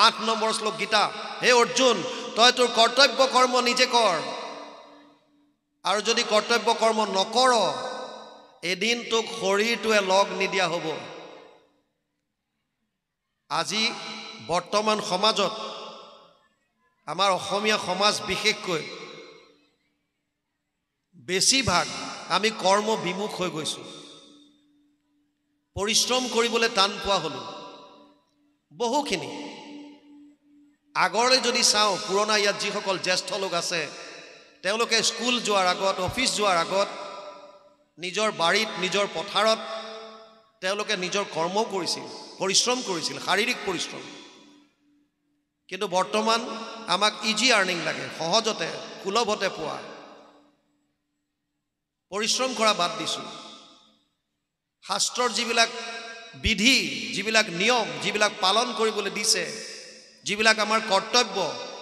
8 নম্বৰ শ্লোক গীতা। হে অৰ্জুন, তই তোৰ কৰ্তব্য কৰ্ম নিজে কৰ, আৰু যদি কৰ্তব্য কৰ্ম নকৰ, এদিন তোক শৰীৰটোৱে লগ নিদিয়া হ'ব। আজি বৰ্তমান সমাজত আমাৰ অসমীয়া সমাজ বিশেষকৈ বেছিভাগ আমি কৰ্ম বিমুখ হৈ গৈছোঁ। পৰিশ্ৰম কৰিবলৈ টান পোৱা হ'লোঁ বহুখিনি। আগলৈ যদি চাওঁ, পুৰণা ইয়াত যিসকল জ্যেষ্ঠ লোক আছে, তেওঁলোকে স্কুল যোৱাৰ আগত, অফিচ যোৱাৰ আগত নিজৰ বাৰীত, নিজৰ পথাৰত তেওঁলোকে নিজৰ কৰ্ম কৰিছিল, পৰিশ্ৰম কৰিছিল, শাৰীৰিক পৰিশ্ৰম। কিন্তু বৰ্তমান আমাক ইজি আৰ্নিং লাগে, সহজতে সুলভতে পোৱা। পৰিশ্ৰম কৰা বাদ দিছোঁ। শাস্ত্ৰৰ যিবিলাক বিধি, যিবিলাক নিয়ম, যিবিলাক পালন কৰিবলৈ দিছে, যিবিলাক আমাৰ কৰ্তব্য,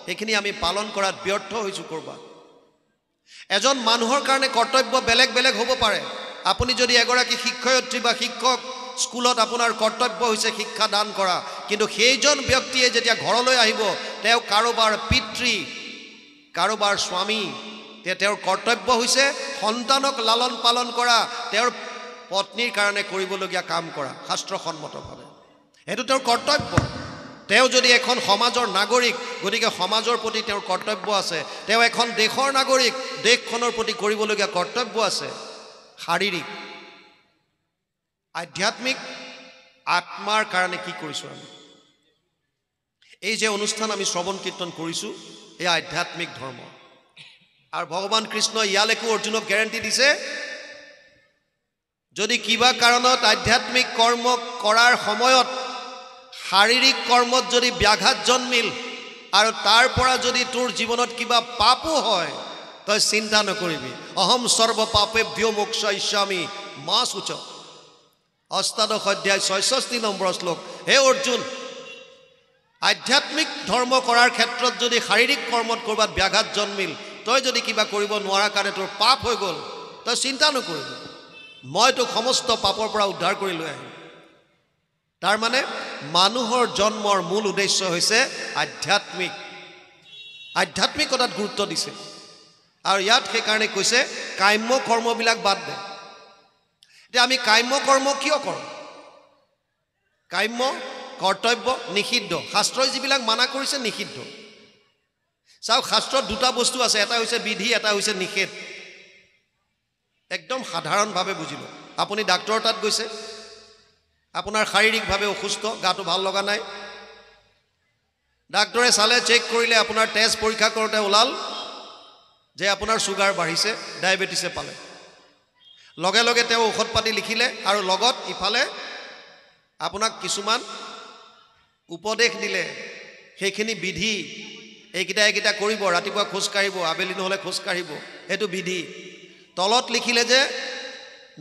সেইখিনি আমি পালন কৰাত ব্যৰ্থ হৈছোঁ ক'ৰবাত। এজন মানুহৰ কাৰণে কৰ্তব্য বেলেগ বেলেগ হ'ব পাৰে। আপুনি যদি এগৰাকী শিক্ষয়িত্ৰী বা শিক্ষক, স্কুলত আপোনাৰ কৰ্তব্য হৈছে শিক্ষা দান কৰা, কিন্তু সেইজন ব্যক্তিয়ে যেতিয়া ঘৰলৈ আহিব, তেওঁ কাৰোবাৰ পিতৃ, কাৰোবাৰ স্বামী, তেওঁৰ কৰ্তব্য হৈছে সন্তানক লালন পালন কৰা, তেওঁৰ পত্নীৰ কাৰণে কৰিবলগীয়া কাম কৰা শাস্ত্ৰসন্মতভাৱে। সেইটো তেওঁৰ কৰ্তব্য। তেওঁ যদি এখন সমাজৰ নাগৰিক, গতিকে সমাজৰ প্ৰতি তেওঁৰ কৰ্তব্য আছে। তেওঁ এখন দেশৰ নাগৰিক, দেশখনৰ প্ৰতি কৰিবলগীয়া কৰ্তব্য আছে। শাৰীৰিক, আধ্যাত্মিক, আত্মাৰ কাৰণে কি কৰিছোঁ আমি? এই যে অনুষ্ঠান আমি শ্ৰৱণ কীৰ্তন কৰিছোঁ, এয়া আধ্যাত্মিক ধৰ্ম। আৰু ভগৱান কৃষ্ণই ইয়ালৈকো অৰ্জুনক গেৰেণ্টি দিছে, যদি কিবা কাৰণত আধ্যাত্মিক কৰ্ম কৰাৰ সময়ত শাৰীৰিক কৰ্মত যদি ব্যাঘাত জন্মিল আৰু তাৰ পৰা যদি তোৰ জীৱনত কিবা পাপো হয়, তই চিন্তা নকৰিবি। অহম সৰ্ব পাপেভ্যো মোক্ষয়িষ্যামি মা শুচ। অষ্টাদশ অধ্যায় ৬৬ নম্বৰ শ্লোক। হে অৰ্জুন, আধ্যাত্মিক ধৰ্ম কৰাৰ ক্ষেত্ৰত যদি শাৰীৰিক কৰ্মত ক'ৰবাত ব্যাঘাত জন্মিল, তই যদি কিবা কৰিব নোৱাৰা কাৰণে তোৰ পাপ হৈ গ'ল, তই চিন্তা নকৰিবি, মই তোক সমস্ত পাপৰ পৰা উদ্ধাৰ কৰি লৈ আহিম। তাৰমানে মানুহৰ জন্মৰ মূল উদ্দেশ্য হৈছে আধ্যাত্মিক, আধ্যাত্মিকতাত গুৰুত্ব দিছে। আৰু ইয়াত সেইকাৰণে কৈছে কাম্য কৰ্মবিলাক বাদ দে। এতিয়া আমি কাম্য কৰ্ম কিয় কৰোঁ? কাম্য কৰ্তব্য নিষিদ্ধ, শাস্ত্ৰই যিবিলাক মানা কৰিছে নিষিদ্ধ। চাওক, শাস্ত্ৰত দুটা বস্তু আছে, এটা হৈছে বিধি, এটা হৈছে নিষেধ। একদম সাধাৰণভাৱে বুজিব। আপুনি ডাক্তৰৰ তাত গৈছে, আপোনাৰ শাৰীৰিকভাৱে অসুস্থ, গাটো ভাল লগা নাই, ডাক্তৰে চালে, চেক কৰিলে, আপোনাৰ তেজ পৰীক্ষা কৰোঁতে ওলাল যে আপোনাৰ চুগাৰ বাঢ়িছে, ডায়েবেটিছে পালে। লগে লগে তেওঁ ঔষধ পাতি লিখিলে আৰু লগত ইফালে আপোনাক কিছুমান উপদেশ দিলে, সেইখিনি বিধি, এইকেইটা কৰিব, ৰাতিপুৱা খোজকাঢ়িব, আবেলি নহ'লে খোজকাঢ়িব, সেইটো বিধি। তলত লিখিলে যে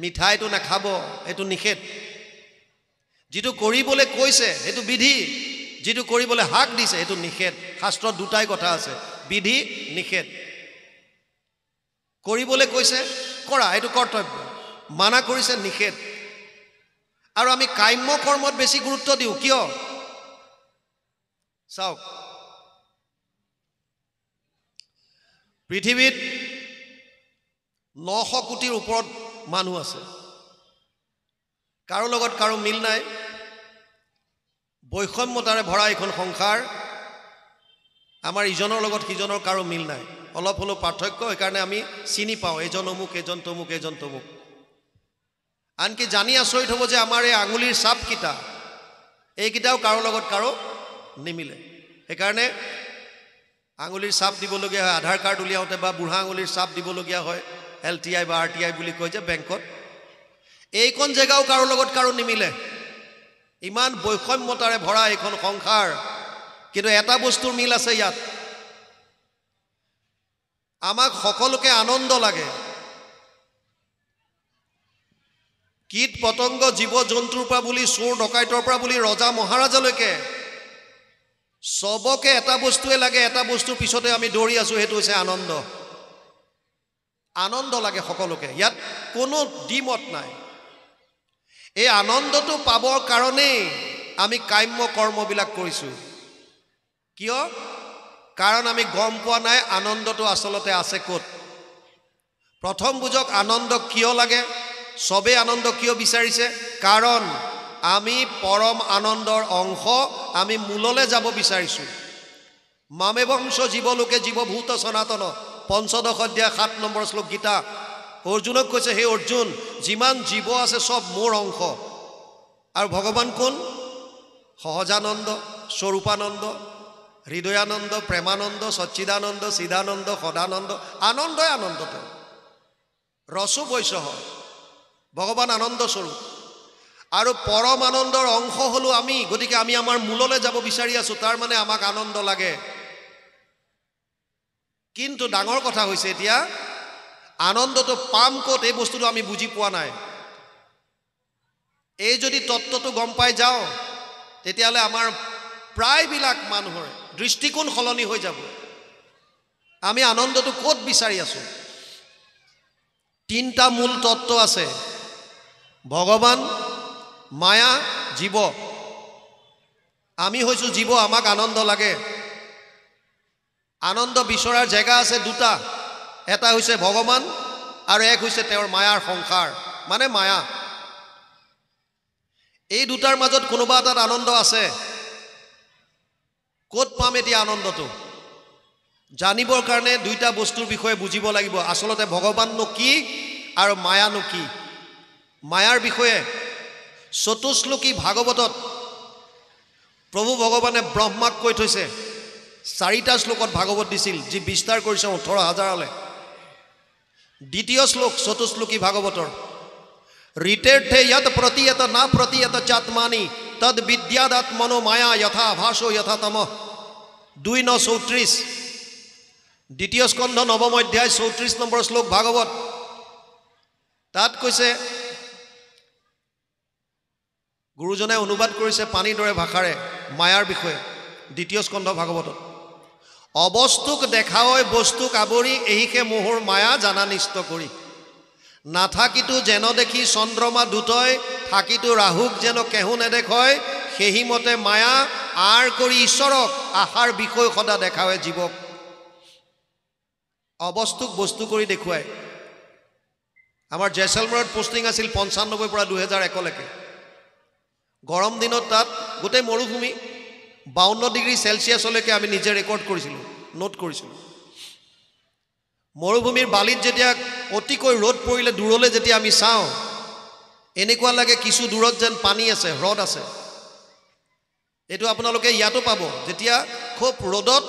মিঠাইটো নাখাব, এইটো নিষেধ। যিটো কৰিবলৈ কৈছে সেইটো বিধি, যিটো কৰিবলৈ হাক দিছে সেইটো নিষেধ। শাস্ত্ৰত দুটাই কথা আছে, বিধি নিষেধ। কৰিবলৈ কৈছে কৰা, এইটো কৰ্তব্য, মানা কৰিছে নিষেধ। আৰু আমি কাম্য কৰ্মত বেছি গুৰুত্ব দিওঁ, কিয়? চাওক, পৃথিৱীত 900 কোটিৰ ওপৰত মানুহ আছে, কাৰো লগত কাৰো মিল নাই, বৈষম্যতাৰে ভৰা এখন সংসাৰ। আমাৰ ইজনৰ লগত সিজনৰ কাৰো মিল নাই, অলপ হ'লেও পাৰ্থক্য। সেইকাৰণে আমি চিনি পাওঁ, এজন অমুক, এজন তমুক, এজন তমুক। আনকি জানি আচৰিত হ'ব যে আমাৰ এই আঙুলিৰ চাপকেইটা, এইকেইটাও কাৰো লগত কাৰো নিমিলে। সেইকাৰণে আঙুলিৰ চাপ দিবলগীয়া হয়, আধাৰ কাৰ্ড উলিয়াওঁতে বা বুঢ়া আঙুলিৰ চাপ দিবলগীয়া হয়, LTI বা RTI বুলি কয় যে বেংকত। এইখন জেগাও কাৰো লগত কাৰো নিমিলে। ইমান বৈষম্যতাৰে ভৰা এইখন সংসাৰ, কিন্তু এটা বস্তুৰ মিল আছে ইয়াত, আমাক সকলোকে আনন্দ লাগে। কীট পতংগ, জীৱ জন্তুৰ পৰা বুলি, চোৰ ডকাইতৰ পৰা বুলি, ৰজা মহাৰাজালৈকে চবকে এটা বস্তুৱে লাগে, এটা বস্তুৰ পিছতে আমি দৌৰি আছোঁ, সেইটো হৈছে আনন্দ। আনন্দ লাগে সকলোকে, ইয়াত কোনো দ্বিমত নাই। এই আনন্দটো পাবৰ কাৰণেই আমি কাম্য কৰ্মবিলাক কৰিছোঁ। কিয়? কাৰণ আমি গম পোৱা নাই আনন্দটো আচলতে আছে ক'ত। প্ৰথম বুজক, আনন্দ কিয় লাগে? সবে আনন্দ কিয় বিচাৰিছে কাৰণ আমি পৰম আনন্দৰ অংশ আমি মূললৈ যাব বিচাৰিছো মামে বংশ জীৱলোকে জীৱভূত সনাতন পঞ্চদশ অধ্যায় 7 নম্বৰ শ্লোক গীতা অৰ্জুনক কৈছে হে অৰ্জুন যিমান জীৱ আছে সব মোৰ অংশ আৰু ভগৱান কোন সহজানন্দ স্বৰূপানন্দ হৃদয়ানন্দ প্ৰেমানন্দ সচ্চিদানন্দ সিদানন্দ সদানন্দ আনন্দই আনন্দত ৰসো বৈশহ ভগৱান আনন্দ স্বৰূপ আৰু পৰম আনন্দৰ অংশ হলো আমি গতিকে আমি আমাৰ মূললৈ যাব বিচাৰি আছো তাৰ মানে আমাক আনন্দ লাগে কিন্তু ডাঙৰ কথা হৈছে এতিয়া আনন্দটো পাম ক'ত এই বস্তুটো আমি বুজি পোৱা নাই এই যদি তত্ত্বটো গম পাই যাও তেতিয়ালে আমাৰ প্ৰায়বিলাক মানুহৰ দৃষ্টিকোণ সলনি হৈ যাব আমি আনন্দটো ক'ত বিচাৰি আছো তিনটা মূল তত্ত্ব আছে ভগৱান মায়া জীৱ আমি হৈছো জীৱ আমাক আনন্দ লাগে আনন্দ বিচৰাৰ জায়গা আছে দুটা এটা হৈছে ভগৱান আৰু এক হৈছে তেওঁৰ মায়াৰ সংসাৰ মানে মায়া এই দুটাৰ মাজত কোনোবা এটা আনন্দ আছে ক'ত পাম এতিয়া আনন্দটো জানিবৰ কাৰণে দুইটা বস্তুৰ বিষয়ে বুজিব লাগিব আসলতে ভগৱাননো কি আৰু মায়ানো কি মায়াৰ বিষয়ে চতুশ্লোকী ভাগৱতত প্ৰভু ভগৱানে ব্ৰহ্মাক কৈ থৈছে 4টা শ্লোকত ভাগৱত দিছিল যি বিস্তাৰ কৰিছে 18,000লৈ দ্বিতীয় শ্লোক চতুশ্লোকী ভাগৱতৰ ঋতেৰ্থে যত প্ৰতীয়ত না প্ৰতীয়ত চাত্মানি তদ বিদ্যাদাত্মনো মায়া যথা ভাসো যথা তম 2:34 দ্বিতীয় স্কন্ধ 9ম অধ্যায় 34 নম্বৰ শ্লোক ভাগৱত তাত কৈছে গুৰুজনে অনুবাদ কৰিছে পানী দৰে ভাষাৰে মায়াৰ বিষয়ে দ্বিতীয় স্কন্ধ ভাগৱতত অবস্তুক দেখাওই বস্তুক আবৰি এহিকে মোহৰ মায়া জানা নিষ্ট কৰি নাথাকিতো যেন দেখি চন্দ্ৰমা দুটয় থাকিতো ৰাহুক যেন কেহু নেদেখয় সেই মতে মায়া আৰ কৰি ঈশ্বৰক আশাৰ বিষয় সদা দেখাৱে জীৱক অবস্তুক বস্তু কৰি দেখুৱায় আমাৰ জয়সালমেৰত পোষ্টিং আছিল 95 পৰা 2001 লৈকে গৰম দিনত তাত গোটেই মৰুভূমি 52 ডিগ্ৰী সেলসিয়াছলৈকে আমি নিজে ৰেকৰ্ড কৰিছিলোঁ নোট কৰিছিলোঁ মৰুভূমিৰ বালিত যেতিয়া অতিকৈ ৰ'দ পৰিলে দূৰলৈ যেতিয়া আমি চাওঁ এনেকুৱা লাগে কিছু দূৰত যেন পানী আছে হ্ৰদ আছে এটো আপোনালোকে ইয়াতো পাব যেতিয়া খুব ৰ'দত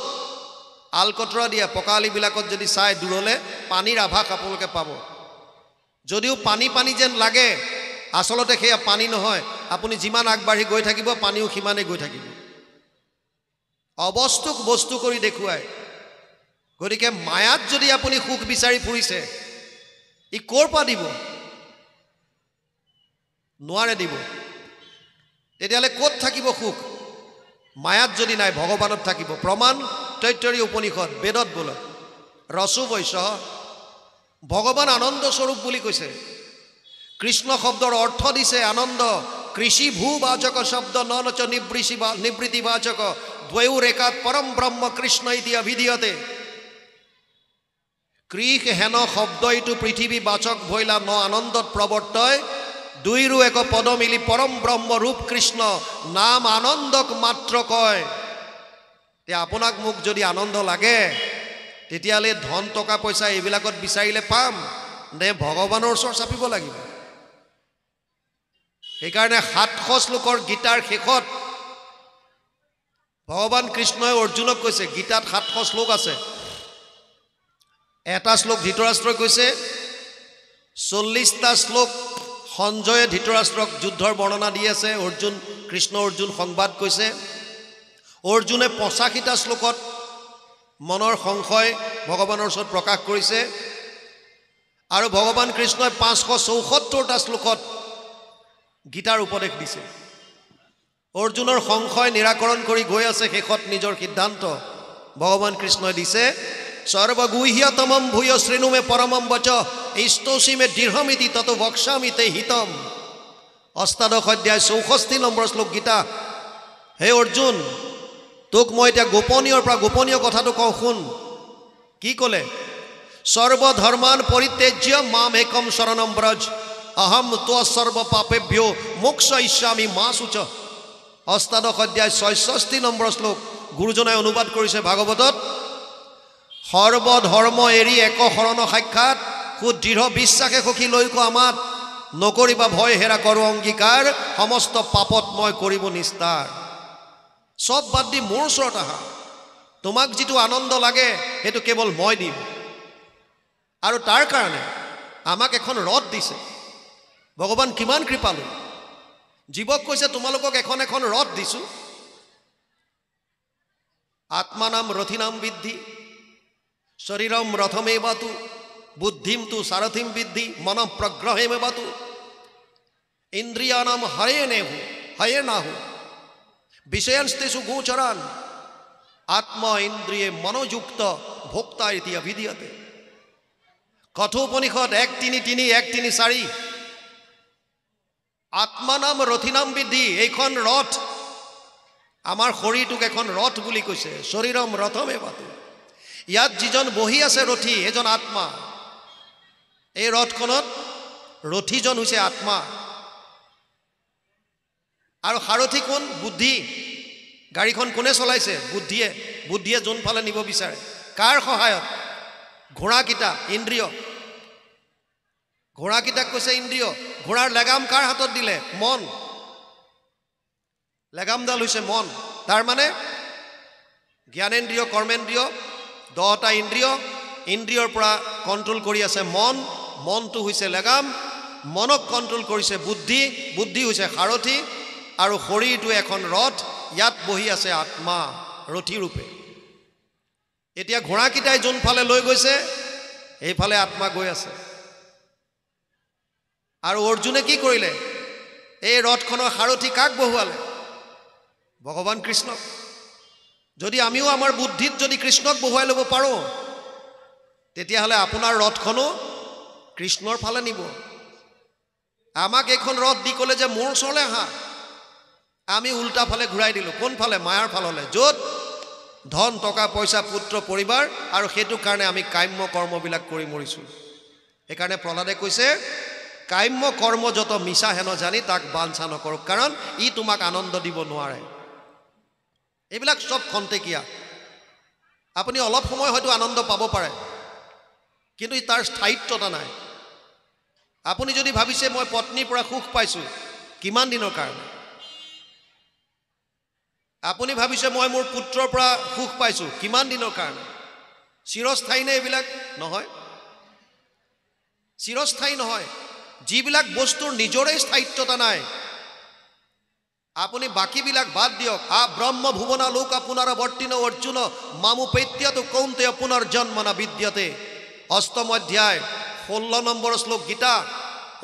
আলকটৰা দিয়া পকালিবিলাকত যদি চাই দূৰলৈ পানীৰ আভাস আপোনালোকে পাব যদিও পানী পানী যেন লাগে আসলতে সেয়া পানী নহয় আপুনি যিমান আগবাঢ়ি গৈ থাকিব পানীও সিমানে গৈ থাকিব অবস্তুক বস্তু কৰি দেখুৱায় গতিকে মায়াত যদি আপুনি সুখ বিচাৰি ফুৰিছে ই ক'ৰ পৰা দিব নোৱাৰে দিব তেতিয়ালে ক'ত থাকিব সুখ মায়াত যদি নাই ভগৱানত থাকিব প্ৰমাণ তৈত্তৰীয় উপনিষদ বেদত বোলে ৰসো বৈশহ ভগৱান আনন্দ স্বৰূপ বুলি কৈছে কৃষ্ণ শব্দৰ অৰ্থ দিছে আনন্দ কৃষি ভূবাচক শব্দ ননচ নিবৃত্তিবাচক দ্বয়ৌৰ একাত পৰম ব্ৰহ্ম কৃষ্ণ ইতি অভিধীয়তে কৃষ হেন শব্দ ইটো পৃথিৱী বাচক ভৈলা ন আনন্দত প্ৰৱৰ্তয় দুইৰো এক পদ মিলি পৰম ব্ৰহ্ম ৰূপ কৃষ্ণ নাম আনন্দক মাত্ৰ কয় তে আপোনাক মোক যদি আনন্দ লাগে তেতিয়ালে ধন টকা পইচা এইবিলাকত বিচাৰিলে পাম নে ভগৱানৰ ওচৰ চাপিব লাগিব সেইকাৰণে 700 শ্লোকৰ গীতাৰ শেষত ভগৱান কৃষ্ণই অৰ্জুনক কৈছে গীতাত 700 শ্লোক আছে এটা শ্লোক ধৃতৰাষ্ট্ৰই কৈছে 40টা শ্লোক সঞ্জয়ে ধৃতৰাষ্ট্ৰক যুদ্ধৰ বৰ্ণনা দি আছে অৰ্জুন কৃষ্ণ অৰ্জুন সংবাদ কৈছে অৰ্জুনে 85টা শ্লোকত মনৰ সংশয় ভগৱানৰ ওচৰত প্ৰকাশ কৰিছে আৰু ভগৱান কৃষ্ণই 574টা শ্লোকত গীতাৰ উপদেশ দিছে অৰ্জুনৰ সংশয় নিৰাকৰণ কৰি গৈ আছে শেষত নিজৰ সিদ্ধান্ত ভগৱান কৃষ্ণই দিছে সৰ্বগুহ্যতমম ভূয় শ্ৰেণুমে পৰমম বচ ইস্তৌসিমে দৃঢ়মিতি তত বক্সামি তে হিতম অষ্টাদশ অধ্যায় 64 নম্বৰ শ্লোক গীতা হে অৰ্জুন তোক মই এতিয়া গোপনীয়ৰ পৰা গোপনীয় কথাটো কওঁ শুন কি ক'লে সৰ্বধৰ্মান পৰিত্যাজ্য মাম একম শৰণম ব্ৰজ অহম ত্ব সৰ্ব পাপেভ্যো মোক্ষয়িষ্যামি মা শুচ। অষ্টাদশ অধ্যায় ৬৬ নম্বৰ শ্লোক গুৰুজনাই অনুবাদ কৰিছে ভাগৱতত। সৰ্বধৰ্ম এৰি এক শৰণ সাক্ষাৎ, সুদৃঢ় বিশ্বাসে সখী লৈক আমাত, নকৰিবা ভয় হেৰা কৰো অংগীকাৰ, সমস্ত পাপত মই কৰিব নিস্তাৰ। চব বাদ দি মোৰ ওচৰত আহা, তোমাক যিটো আনন্দ লাগে সেইটো কেৱল মই দিম। আৰু তাৰ কাৰণে আমাক এখন ৰথ দিছে। ভগৱান কিমান কৃপালু, জীৱক কৈছে তোমালোকক এখন এখন ৰথ দিছোঁ। আত্মানাম ৰথিনাম বিদ্ধি, শৰীৰম ৰথমেবাতু, বুদ্ধিম তু সাৰথিম বিদ্ধি, মন প্ৰগ্ৰহেমেবাতু, ইন্দ্ৰিয়ানাম হয়ে নাহু, বিষয়ান্স্তেষু গোচরান, আত্মা ইন্দ্রিয়ে মনোযুক্ত ভোক্তা ইতি অভিধীয়তে। কথোপনিষদ ১:৩:৩, ১:৩:৪। আত্মানাম ৰথিনাম বিদ্ধি, এইখন ৰথ, আমাৰ শৰীৰটোক এখন ৰথ বুলি কৈছে। শৰীৰম ৰথমেবাতু, ইয়াত যিজন বহি আছে ৰথী এজন আত্মা। এই ৰথখনত ৰথীজন হৈছে আত্মা। আৰু সাৰথী কোন? বুদ্ধি। গাড়ীখন কোনে চলাইছে? বুদ্ধিয়ে। বুদ্ধিয়ে যোনফালে নিব বিচাৰে। কাৰ সহায়ত? ঘোঁৰাকেইটা, ইন্দ্ৰিয়। ঘোঁৰাকেইটাক কৈছে ইন্দ্ৰিয়। ঘোঁৰাৰ লেগাম কাৰ হাতত দিলে? মন। লেগামডাল হৈছে মন। তাৰ মানে জ্ঞানেন্দ্ৰিয়, কৰ্মেন্দ্ৰিয়, 10টা ইন্দ্ৰিয়, ইন্দ্ৰিয়ৰ পৰা কণ্ট্ৰোল কৰি আছে মন। মনটো হৈছে লেগাম, মনক কণ্ট্ৰোল কৰিছে বুদ্ধি, বুদ্ধি হৈছে সাৰথী। আৰু শৰীৰটো এখন ৰথ, ইয়াত বহি আছে আত্মা ৰথী ৰূপে। এতিয়া ঘোঁৰাকেইটাই যোনফালে লৈ গৈছে সেইফালে আত্মা গৈ আছে। আৰু অৰ্জুনে কি কৰিলে? এই ৰথখনৰ সাৰথী কাক বহুৱালে? ভগৱান কৃষ্ণক। যদি আমিও আমাৰ বুদ্ধিত যদি কৃষ্ণক বহুৱাই ল'ব পাৰোঁ, তেতিয়াহ'লে আপোনাৰ ৰথখনো কৃষ্ণৰ ফালে নিব। আমাক এইখন ৰথ দি ক'লে যে মোৰ ওচৰলৈ আহা, আমি উল্টা ফালে ঘূৰাই দিলোঁ। কোনফালে? মায়াৰ ফাললৈ, য'ত ধন, টকা, পইচা, পুত্ৰ, পৰিবাৰ, আৰু সেইটো কাৰণে আমি কাম্য কৰ্মবিলাক কৰি মৰিছোঁ। সেইকাৰণে প্ৰহ্লাদে কৈছে কাম্য কৰ্ম যত মিছা হেন জানি তাক বাঞ্ছা নকৰক, কাৰণ ই তোমাক আনন্দ দিব নোৱাৰে। এইবিলাক চব খন্তেকীয়া। আপুনি অলপ সময় হয়তো আনন্দ পাব পাৰে, কিন্তু তাৰ স্থায়িত্বতা নাই। আপুনি যদি ভাবিছে মই পত্নীৰ পৰা সুখ পাইছোঁ, কিমান দিনৰ কাৰণে? আপুনি ভাবিছে মই মোৰ পুত্ৰৰ পৰা সুখ পাইছোঁ, কিমান দিনৰ কাৰণে? চিৰস্থায়ী নে এইবিলাক? নহয়, চিৰস্থায়ী নহয়। যিবিলাক বস্তুৰ নিজৰে স্থায়িত্বতা নাই, আপুনি বাকীবিলাক বাদ দিয়ক। ব্ৰহ্ম ভুৱনা লোক পুনৰৱৰ্তিন অৰ্জুন মামু পৈত্যতু কৌন্তেয় পুনৰ্জন্মনা বিদ্যতে। ৮ম অধ্যায় 16 নম্বৰ শ্লোক গীতা।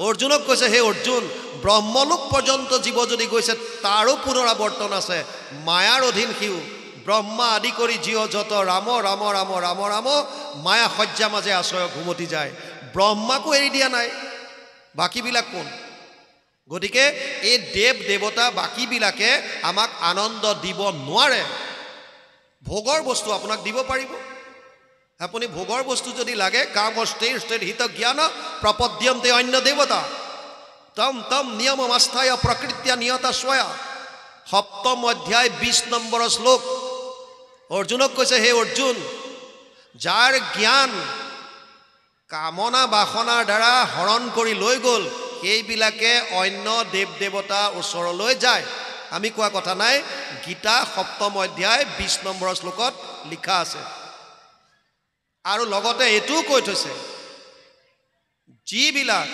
অৰ্জুনক কৈছে, হে অৰ্জুন, ব্ৰহ্মলোক পৰ্যন্ত জীৱ যদি গৈছে তাৰো পুনৰাৱৰ্তন আছে। মায়াৰ অধীন সিও। ব্ৰহ্মা আদি কৰি জীৱ যত ৰাম ৰাম ৰাম ৰাম ৰাম, মায়া শয্যা মাজে আশ্ৰয় ঘুমতি যায়। ব্ৰহ্মাকো এৰি দিয়া নাই, বাকীবিলাক কোন? গতিকে এই দেৱ দেৱতা বাকীবিলাকে আমাক আনন্দ দিব নোৱাৰে। ভোগৰ বস্তু আপোনাক দিব পাৰিব। আপুনি ভোগৰ বস্তু যদি লাগে, কাম স্থিৰ স্থিৰ হিত জ্ঞান প্ৰপদ্যন্তে অন্য দেৱতা তম তম নিয়ম আস্থায় প্ৰকৃত্য নিয়তা স্বয়া। ৭ম অধ্যায় ২০ নম্বৰ শ্লোক। অৰ্জুনক কৈছে, হে অৰ্জুন, যাৰ জ্ঞান কামনা বাসনাৰ দ্বাৰা হৰণ কৰি লৈ গ'ল, সেইবিলাকে অন্য দেৱ দেৱতাৰ ওচৰলৈ যায়। আমি কোৱা কথা নাই, গীতা ৭ম অধ্যায় ২০ নম্বৰ শ্লোকত লিখা আছে। আৰু লগতে এইটোও কৈ থৈছে, যিবিলাক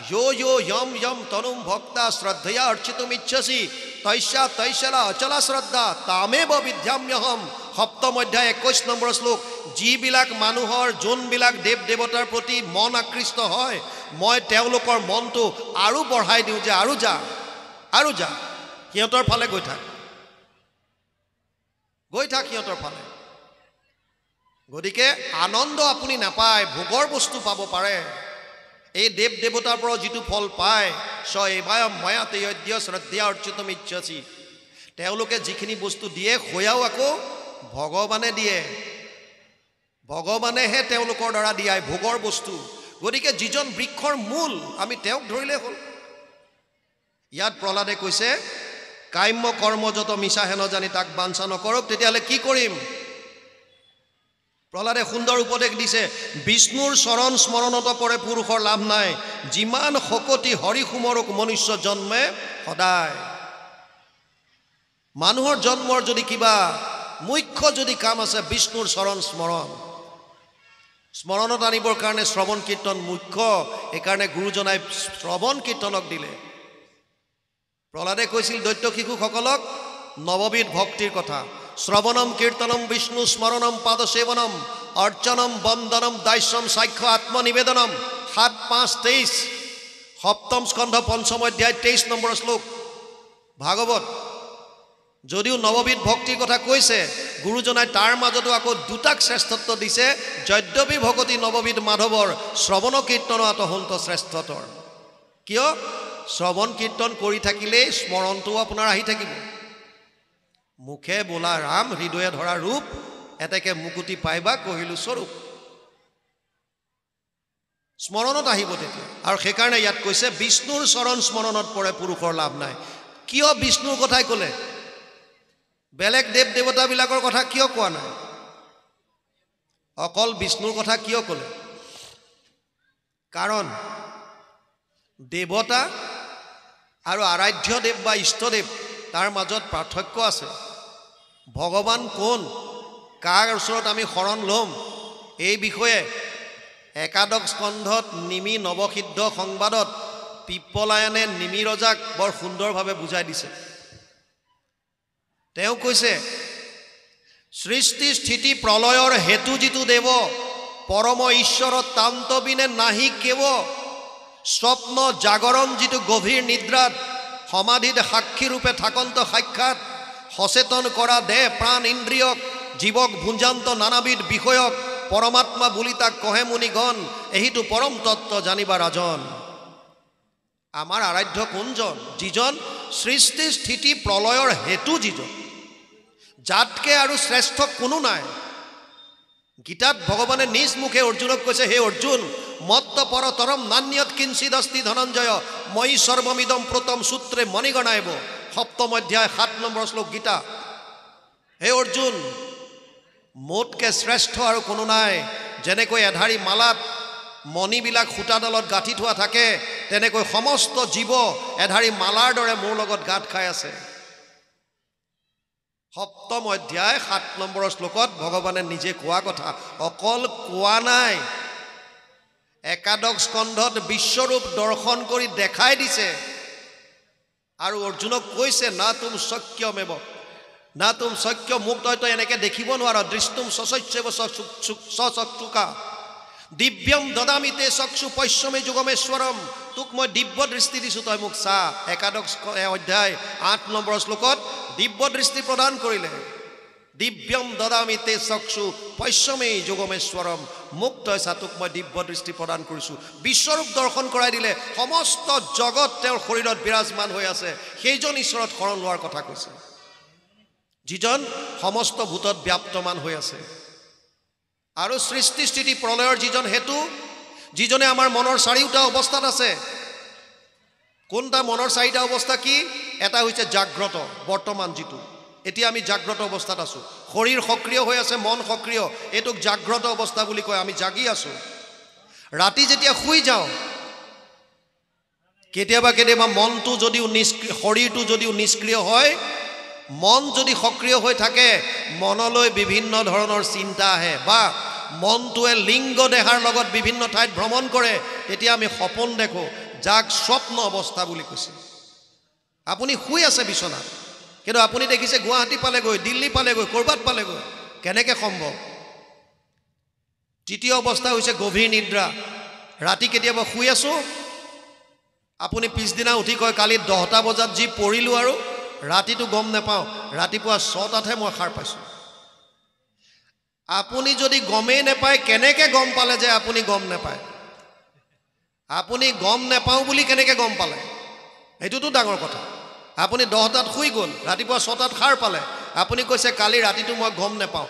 য়ম য়ম তনুম ভক্তা শ্ৰদ্ধয়া অৰ্চিতুম ইচ্ছসি তৈষ্যা তৈশ্যলা অচলা শ্ৰদ্ধা তামেব বিদ্যাম্যহম। ৭ম অধ্যায় ২১ নম্বৰ শ্লোক। যিবিলাক মানুহৰ যোনবিলাক দেৱ দেৱতাৰ প্ৰতি মন আকৃষ্ট হয়, মই তেওঁলোকৰ মনটো আৰু বঢ়াই দিওঁ যে আৰু যা আৰু যা, সিহঁতৰ ফালে গৈ থাক সিহঁতৰ ফালে। গতিকে আনন্দ আপুনি নাপায়, ভোগৰ বস্তু পাব পাৰে। এই দেৱ দেৱতাৰ পৰা যিটো ফল পায়, স এবায়ম ময়াতে অদ্য শ্ৰদ্ধা অৰ্চিতুম ইচ্ছসি, তেওঁলোকে যিখিনি বস্তু দিয়ে সেয়াও আকৌ ভগৱানে দিয়ে। ভগৱানেহে তেওঁলোকৰ দ্বাৰা দিয়ায় ভোগৰ বস্তু। গতিকে যিজন বৃক্ষৰ মূল আমি তেওঁক ধৰিলে হ'ল ইয়াত প্ৰহ্লাদে কৈছে কাম্য কৰ্মযত মিছা হেন জানি তাক বাঞ্ছা নকৰক তেতিয়াহ'লে কি কৰিম প্ৰহ্লাদে সুন্দৰ উপদেশ দিছে বিষ্ণুৰ চৰণ স্মৰণত পৰে পুৰুষৰ লাভ নাই যিমান শকতি হৰি সুমৰক মনুষ্য জন্মে সদায় মানুহৰ জন্মৰ যদি কিবা মুখ্য যদি কাম আছে বিষ্ণুৰ চৰণ স্মৰণত আনিবৰ কাৰণে শ্ৰৱণ কীৰ্তন মুখ্য এইকাৰণে গুৰুজনাই শ্ৰৱণ কীৰ্তনক দিলে প্ৰহ্লাদে কৈছিল দৈত্য শিশুসকলক নৱবিধ ভক্তিৰ কথা শ্ৰৱণম কীৰ্তনম বিষ্ণু স্মৰণম পাদসেৱনম অৰ্চনম বন্দনম দাস্যম সাক্ষ্য আত্মনিবেদনম ৭-৫-২৩ সপ্তম স্কন্ধ পঞ্চম অধ্যায় ২৩ নম্বৰ শ্লোক ভাগৱত যদিও নৱবিধ ভক্তিৰ কথা কৈছে গুৰুজনাই তাৰ মাজতো আকৌ দুটাক শ্ৰেষ্ঠত্ব দিছে যদ্যপি ভগতি নৱবিধ মাধৱৰ শ্ৰৱণ কীৰ্তন আতহন্ত শ্ৰেষ্ঠতৰ কিয় শ্ৰৱণ কীৰ্তন কৰি থাকিলে স্মৰণটো আপোনাৰ আহি থাকিব মুখে বোলা ৰাম হৃদয়ে ধৰা ৰূপ এতেকে মুকুতি পাইবা কহিলো স্বৰূপ স্মৰণত আহিব তেতিয়া আৰু সেইকাৰণে ইয়াত কৈছে বিষ্ণুৰ চৰণ স্মৰণত পৰে পুৰুষৰ লাভ নাই কিয় বিষ্ণুৰ কথাই ক'লে বেলেগ দেৱ দেৱতাবিলাকৰ কথা কিয় কোৱা নাই অকল বিষ্ণুৰ কথা কিয় ক'লে কাৰণ দেৱতা আৰু আৰাধ্য দেৱ বা ইষ্টদেৱ তাৰ মাজত পাৰ্থক্য আছে ভগৱান কোন কাৰ ওচৰত আমি শৰণ ল'ম এই বিষয়ে একাদশ স্কন্ধত নিমি নৱসিদ্ধ সংবাদত পিপ্পলায়নে নিমি ৰজাক বৰ সুন্দৰভাৱে বুজাই দিছে তেওঁ কৈছে সৃষ্টি স্থিতি প্ৰলয়ৰ হেতু যিটো দেৱ পৰম ঈশ্বৰ তান্তবিনে নাহি কেৱ স্বপ্ন জাগৰণ যিটো গভীৰ নিদ্ৰাত সমাধিত সাক্ষী ৰূপে থাকন্ত সাক্ষাৎ সচেতন কৰা দেহ প্ৰাণ ইন্দ্ৰিয়ক জীৱক ভুঞ্জান্ত নানাবিধ বিষয়ক পৰমাত্মা বুলি তাক কহে মুনিগণ এহিটো পৰম তত্ত্ব জানিবা ৰাজন আমাৰ আৰাধ্য কোনজন যিজন সৃষ্টি স্থিতি প্ৰলয়ৰ হেতু যিজন যাতকে আৰু শ্ৰেষ্ঠ কোনো নাই গীতাত ভগৱানে নিজ মুখে অৰ্জুনক কৈছে হে অৰ্জুন মত্ত পৰতৰম নান্যত কিঞ্চিদ অস্তি ধনঞ্জয় মই সৰ্বমিদম প্ৰতম সূত্ৰে মণিগণাইব সপ্তম অধ্যায় ৭ নম্বৰ শ্লোক গীতা হে অৰ্জুন মোতকে শ্ৰেষ্ঠ আৰু কোনো নাই যেনেকৈ এধাৰী মালাত মণিবিলাক সূতাডালত গাঁঠি থোৱা থাকে তেনেকৈ সমস্ত জীৱ এধাৰী মালাৰ দৰে মোৰ লগত গাঁঠ খাই আছে সপ্তম অধ্যায় ৭ নম্বৰ শ্লোকত ভগৱানে নিজে কোৱা কথা অকল কোৱা নাই একাদশ স্কন্ধত বিশ্বৰূপ দৰ্শন কৰি দেখাই দিছে আৰু অৰ্জুনক কৈছে না তুম সক্যমেব না তুম সক্য মোক তই এনেকে দেখিব নোৱাৰ দৃষ্টুম সচস্যব সচক্ষুকা দিব্যম দদামিতে চক্ষু পশ্যমে যুগমেশ্বৰম তোক মই দিব্য দৃষ্টি দিছোঁ তই মোক চা একাদশ অধ্যায় ৮ নম্বৰ শ্লোকত দিব্য দৃষ্টি প্ৰদান কৰিলে দিব্যম দদামিতে চক্ষু পশ্যমে যুগমেশ্বৰম মোক তই চা তোক মই দিব্য দৃষ্টি প্ৰদান কৰিছোঁ বিশ্বৰূপ দৰ্শন কৰাই দিলে সমস্ত জগত তেওঁৰ শৰীৰত বিৰাজমান হৈ আছে সেইজন ঈশ্বৰত শৰণ লোৱাৰ কথা কৈছে যিজন সমস্ত ভূতত ব্যাপ্তমান হৈ আছে আৰু সৃষ্টি স্থিতি প্ৰলয়ৰ যিজন হেতু যিজনে আমাৰ মনৰ চাৰিওটা অৱস্থাত আছে কোনটা মনৰ চাৰিটা অৱস্থা কি এটা হৈছে জাগ্ৰত বৰ্তমান যিটো এতিয়া আমি জাগ্ৰত অৱস্থাত আছোঁ শৰীৰ সক্ৰিয় হৈ আছে মন সক্ৰিয় এইটোক জাগ্ৰত অৱস্থা বুলি কয় আমি জাগি আছোঁ ৰাতি যেতিয়া শুই যাওঁ কেতিয়াবা কেতিয়াবা মনটো যদিও শৰীৰটো যদিও নিষ্ক্ৰিয় হয় মন যদি সক্ৰিয় হৈ থাকে মনলৈ বিভিন্ন ধৰণৰ চিন্তা আহে বা মনটোৱে লিংগ দেহাৰ লগত বিভিন্ন ঠাইত ভ্ৰমণ কৰে তেতিয়া আমি সপোন দেখো যাক স্বপ্ন অৱস্থা বুলি কৈছে আপুনি শুই আছে বিছনাত কিন্তু আপুনি দেখিছে গুৱাহাটী পালেগৈ দিল্লী পালেগৈ কৰবাত পালেগৈ কেনেকৈ সম্ভৱ তৃতীয় অৱস্থা হৈছে গভীৰ নিদ্ৰা ৰাতি কেতিয়াবা শুই আছো আপুনি পিছদিনা উঠি কয় কালি 10টা বজাত যি পঢ়িলোঁ আৰু ৰাতিটো গম নাপাওঁ ৰাতিপুৱা 6টাতহে মই সাৰ পাইছোঁ আপুনি যদি গমেই নাপায় কেনেকৈ গম পালে যে আপুনি গম নাপায় আপুনি গম নাপাওঁ বুলি কেনেকৈ গম পালে এইটোতো ডাঙৰ কথা আপুনি 10টাত শুই গ'ল ৰাতিপুৱা 6টাত সাৰ পালে আপুনি কৈছে কালি ৰাতিটো মই গম নাপাওঁ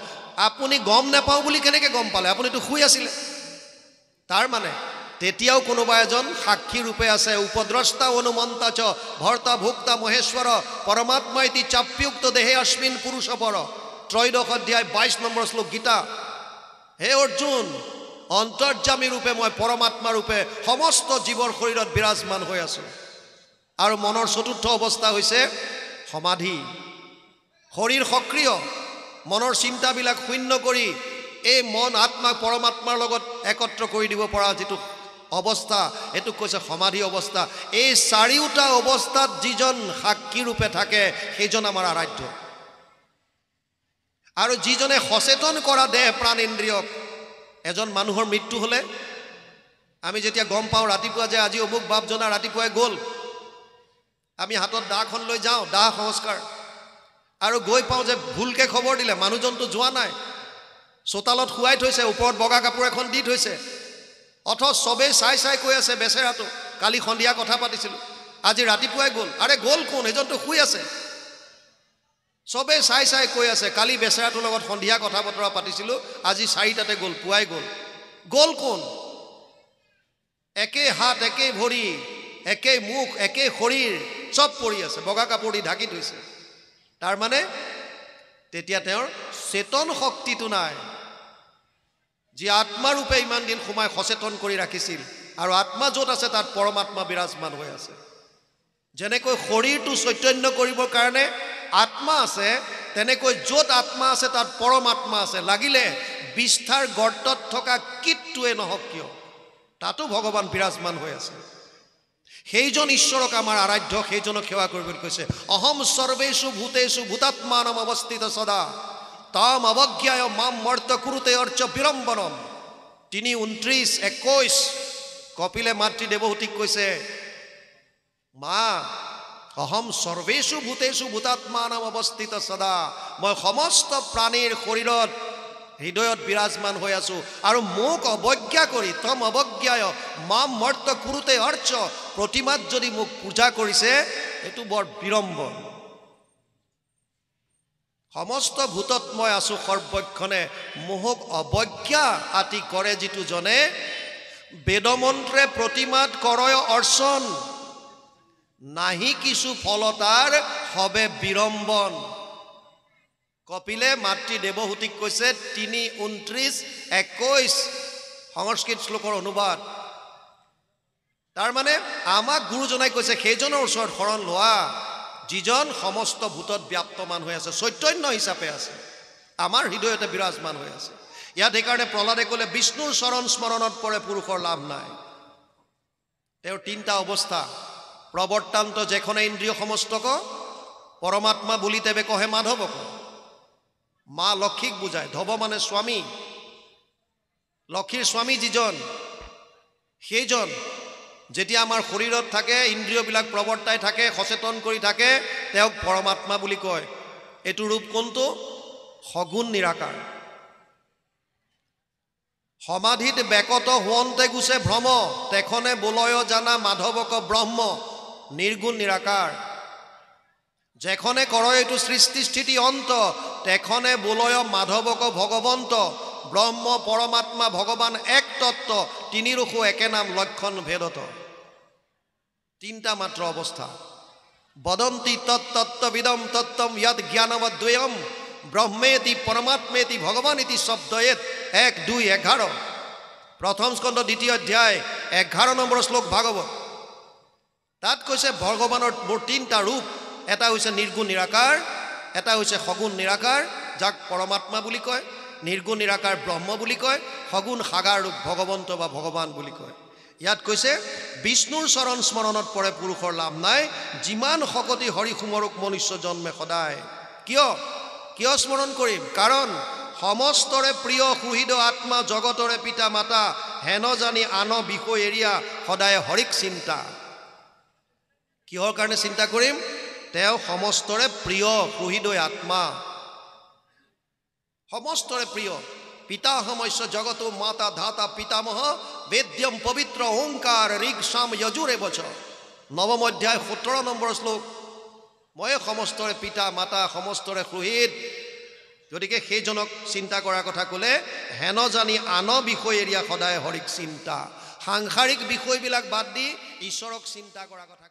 আপুনি গম নাপাওঁ বুলি কেনেকৈ গম পালে আপুনিতো শুই আছিলে তাৰ মানে তেতিয়াও কোনোবা এজন সাক্ষী ৰূপে আছে। উপদ্ৰষ্টা অনুমন্তা চ ভৰ্তা ভোক্তা মহেশ্বৰ পৰমাত্মা ইতি চাপ্যুক্ত দেহে অস্মিন পুৰুষপৰ। 13 অধ্যায় 22 নম্বৰ শ্লোক গীতা। হে অৰ্জুন, অন্তৰ্যামী ৰূপে মই পৰমাত্মা ৰূপে সমস্ত জীৱৰ শৰীৰত বিৰাজমান হৈ আছো। আৰু মনৰ চতুৰ্থ অৱস্থা হৈছে সমাধি। শৰীৰ সক্ৰিয়, মনৰ চিন্তাবিলাক শূন্য কৰি এই মন আত্মাক পৰমাত্মাৰ লগত একত্ৰ কৰি দিব পৰা যিটো অৱস্থা, এইটোক কৈছে সমাধি অৱস্থা। এই চাৰিওটা অৱস্থাত যিজন সাক্ষী ৰূপে থাকে সেইজন আমাৰ আৰাধ্য। আৰু যিজনে সচেতন কৰা দেহ প্ৰাণ ইন্দ্ৰিয়ক, এজন মানুহৰ মৃত্যু হ'লে আমি যেতিয়া গম পাওঁ ৰাতিপুৱা যে আজি অমুক বাপজনা ৰাতিপুৱাই গ'ল, আমি হাতত দাখন লৈ যাওঁ, দাহ সংস্কাৰ, আৰু গৈ পাওঁ যে ভুলকে খবৰ দিলে মানুহজনটো যোৱা নাই, চোতালত শুৱাই থৈছে, ওপৰত বগা কাপোৰ এখন দি থৈছে, অথচ চবেই চাই চাই কৈ আছে বেচেৰাটো কালি সন্ধিয়া কথা পাতিছিলোঁ, আজি ৰাতিপুৱাই গ'ল। আৰে গ'ল কোন? এজনটো শুই আছে। চবেই চাই চাই কৈ আছে কালি বেচেৰাটোৰ লগত সন্ধিয়া কথা বতৰা পাতিছিলোঁ, আজি 4টাতে গ'ল, পুৱাই গ'ল। গ'ল কোন? একেই হাত, একেই ভৰি, একেই মুখ, একেই শৰীৰ, চব পৰি আছে, বগা কাপোৰ দি ঢাকি থৈছে। তাৰমানে তেতিয়া তেওঁৰ চেতন শক্তিটো নাই, যি আত্মাৰূপে ইমান দিন সোমাই সচেতন কৰি ৰাখিছিল। আৰু আত্মা য'ত আছে তাত পৰমাত্মা বিৰাজমান হৈ আছে। যেনেকৈ শৰীৰটো চৈতন্য কৰিবৰ কাৰণে আত্মা আছে, তেনেকৈ য'ত আত্মা আছে তাত পৰমাত্মা আছে। লাগিলে বিষ্ঠাৰ গৰ্তত থকা কীটটোৱে নহওক কিয়, তাতো ভগৱান বিৰাজমান হৈ আছে। সেইজন ঈশ্বৰক আমাৰ আৰাধ্য, সেইজনক সেৱা কৰিবলৈ কৈছে। অহম সৰ্বেষু ভূতেষু ভূতাত্মানম অৱস্থিত সদা তাম অৱজ্ঞায় মাম মৰ্ত কুৰুতে অৰ্চ বিৰম্বনম। 3:29-21 কপিলে মাতৃ দেৱহূতিক কৈছে, মা অহম সৰ্বেষু ভূতেষু ভূতাত্মানম অৱস্থিত সদা, মই সমস্ত প্ৰাণীৰ শৰীৰত হৃদয়ত বিৰাজমান হৈ আছো। আৰু মোক অৱজ্ঞা কৰি তম অৱজ্ঞায় মাম মৰ্ত কুৰুতে অৰ্চ, প্ৰতিমাত যদি মোক পূজা কৰিছে এইটো বৰ বিৰম্বন। সমস্ত ভূতত মই আছো সৰ্বক্ষণে, মোহক অৱজ্ঞা আতি কৰে যিটো জনে, বেদমন্ত্ৰে প্ৰতিমাত কৰয় অৰ্চন, নাহি কিছু ফলতাৰ হবে বিৰম্বন। কপিলে মাতৃ দেৱহূতিক কৈছে 3:29-21 সংস্কৃত শ্লোকৰ অনুবাদ। তাৰমানে আমাক গুৰুজনাই কৈছে সেইজনৰ ওচৰত শৰণ লোৱা যিজন সমস্ত ভূতত ব্যাপ্তমান হৈ আছে, চৈতন্য হিচাপে আছে, আমাৰ হৃদয়তে বিৰাজমান হৈ আছে। ইয়াত সেইকাৰণে প্ৰহ্লাদে ক'লে বিষ্ণুৰ চৰণ স্মৰণত পৰে পুৰুষৰ লাভ নাই। তেওঁৰ 3টা অৱস্থা। প্ৰৱৰ্তান্ত যেখনে ইন্দ্ৰিয় সমস্তক, পৰমাত্মা বুলি তেবে কহে মাধৱক। মা লক্ষীক বুজায়, ধৱ মানে স্বামী, লক্ষীৰ স্বামী যিজন, সেইজন যেতিয়া আমাৰ শৰীৰত থাকে, ইন্দ্ৰিয়বিলাক প্ৰৱৰ্তাই থাকে, সচেতন কৰি থাকে, তেওঁক পৰমাত্মা বুলি কয়। এইটো ৰূপ কোনটো? সগুণ নিৰাকাৰ। সমাধিত বেকত হোৱন্তে গুছে ভ্ৰম, তেখনে বোলয় জানা মাধৱক ব্ৰহ্ম। নিৰ্গুণ নিৰাকাৰ। যেখনে কৰয় এইটো সৃষ্টি স্থিতি অন্ত, তেখনে বোলয় মাধৱক ভগৱন্ত। ব্ৰহ্ম পৰমাত্মা ভগৱান এক তত্ত্ব, 3 ৰসু একে নাম লক্ষণ ভেদত। 3টা মাত্ৰ অৱস্থা। বদন্তি তত্তত্ত্ববিদম তত্ত্বম য়দ জ্ঞানমদ্বয়ম, ব্ৰহ্মেতি পৰমাত্মেতি ভগৱান ইতি শব্দয়েত। 1:2-11 প্ৰথম স্কন্ধ 2য় অধ্যায় 11 নম্বৰ শ্লোক ভাগৱত। তাত কৈছে ভগৱানৰ মোৰ 3টা ৰূপ, এটা হৈছে নিৰ্গুণ নিৰাকাৰ, এটা হৈছে সগুণ নিৰাকাৰ যাক পৰমাত্মা বুলি কয়, নিৰ্গুণ নিৰাকাৰ ব্ৰহ্ম বুলি কয়, সগুণ সাগাৰ ৰূপ ভগৱন্ত বা ভগৱান বুলি কয়। ইয়াত কৈছে বিষ্ণুৰ চৰণ স্মৰণত পৰে পুৰুষৰ লাভ নাই, যিমান শকতি হৰি সুমৰুক মনুষ্য জন্মে সদায়। কিয় স্মৰণ কৰিম? কাৰণ সমস্তৰে প্ৰিয় সুহৃদ আত্মা, জগতৰে পিতা মাতা, হেন জানি আন বিষয় এৰিয়া সদায় হৰিক চিন্তা। কিহৰ কাৰণে চিন্তা কৰিম? তেওঁ সমস্তৰে প্ৰিয় সুহৃদয় আত্মা, সমস্তৰে প্ৰিয়। পিতাহমস্য জগতো মাতা ধাতা পিতামহ, বেদ্যম পবিত্ৰ ওংকাৰ ঋগ সাম যজুৰে বচ। 9ম অধ্যায় 17 নম্বৰ শ্লোক। মই সমস্তৰে পিতা মাতা, সমস্তৰে সুহৃদ। গতিকে সেইজনক চিন্তা কৰাৰ কথা ক'লে, হেন জানি আন বিষয় এৰিয়া সদায় হৰিক চিন্তা। সাংসাৰিক বিষয়বিলাক বাদ দি ঈশ্বৰক চিন্তা কৰা কথা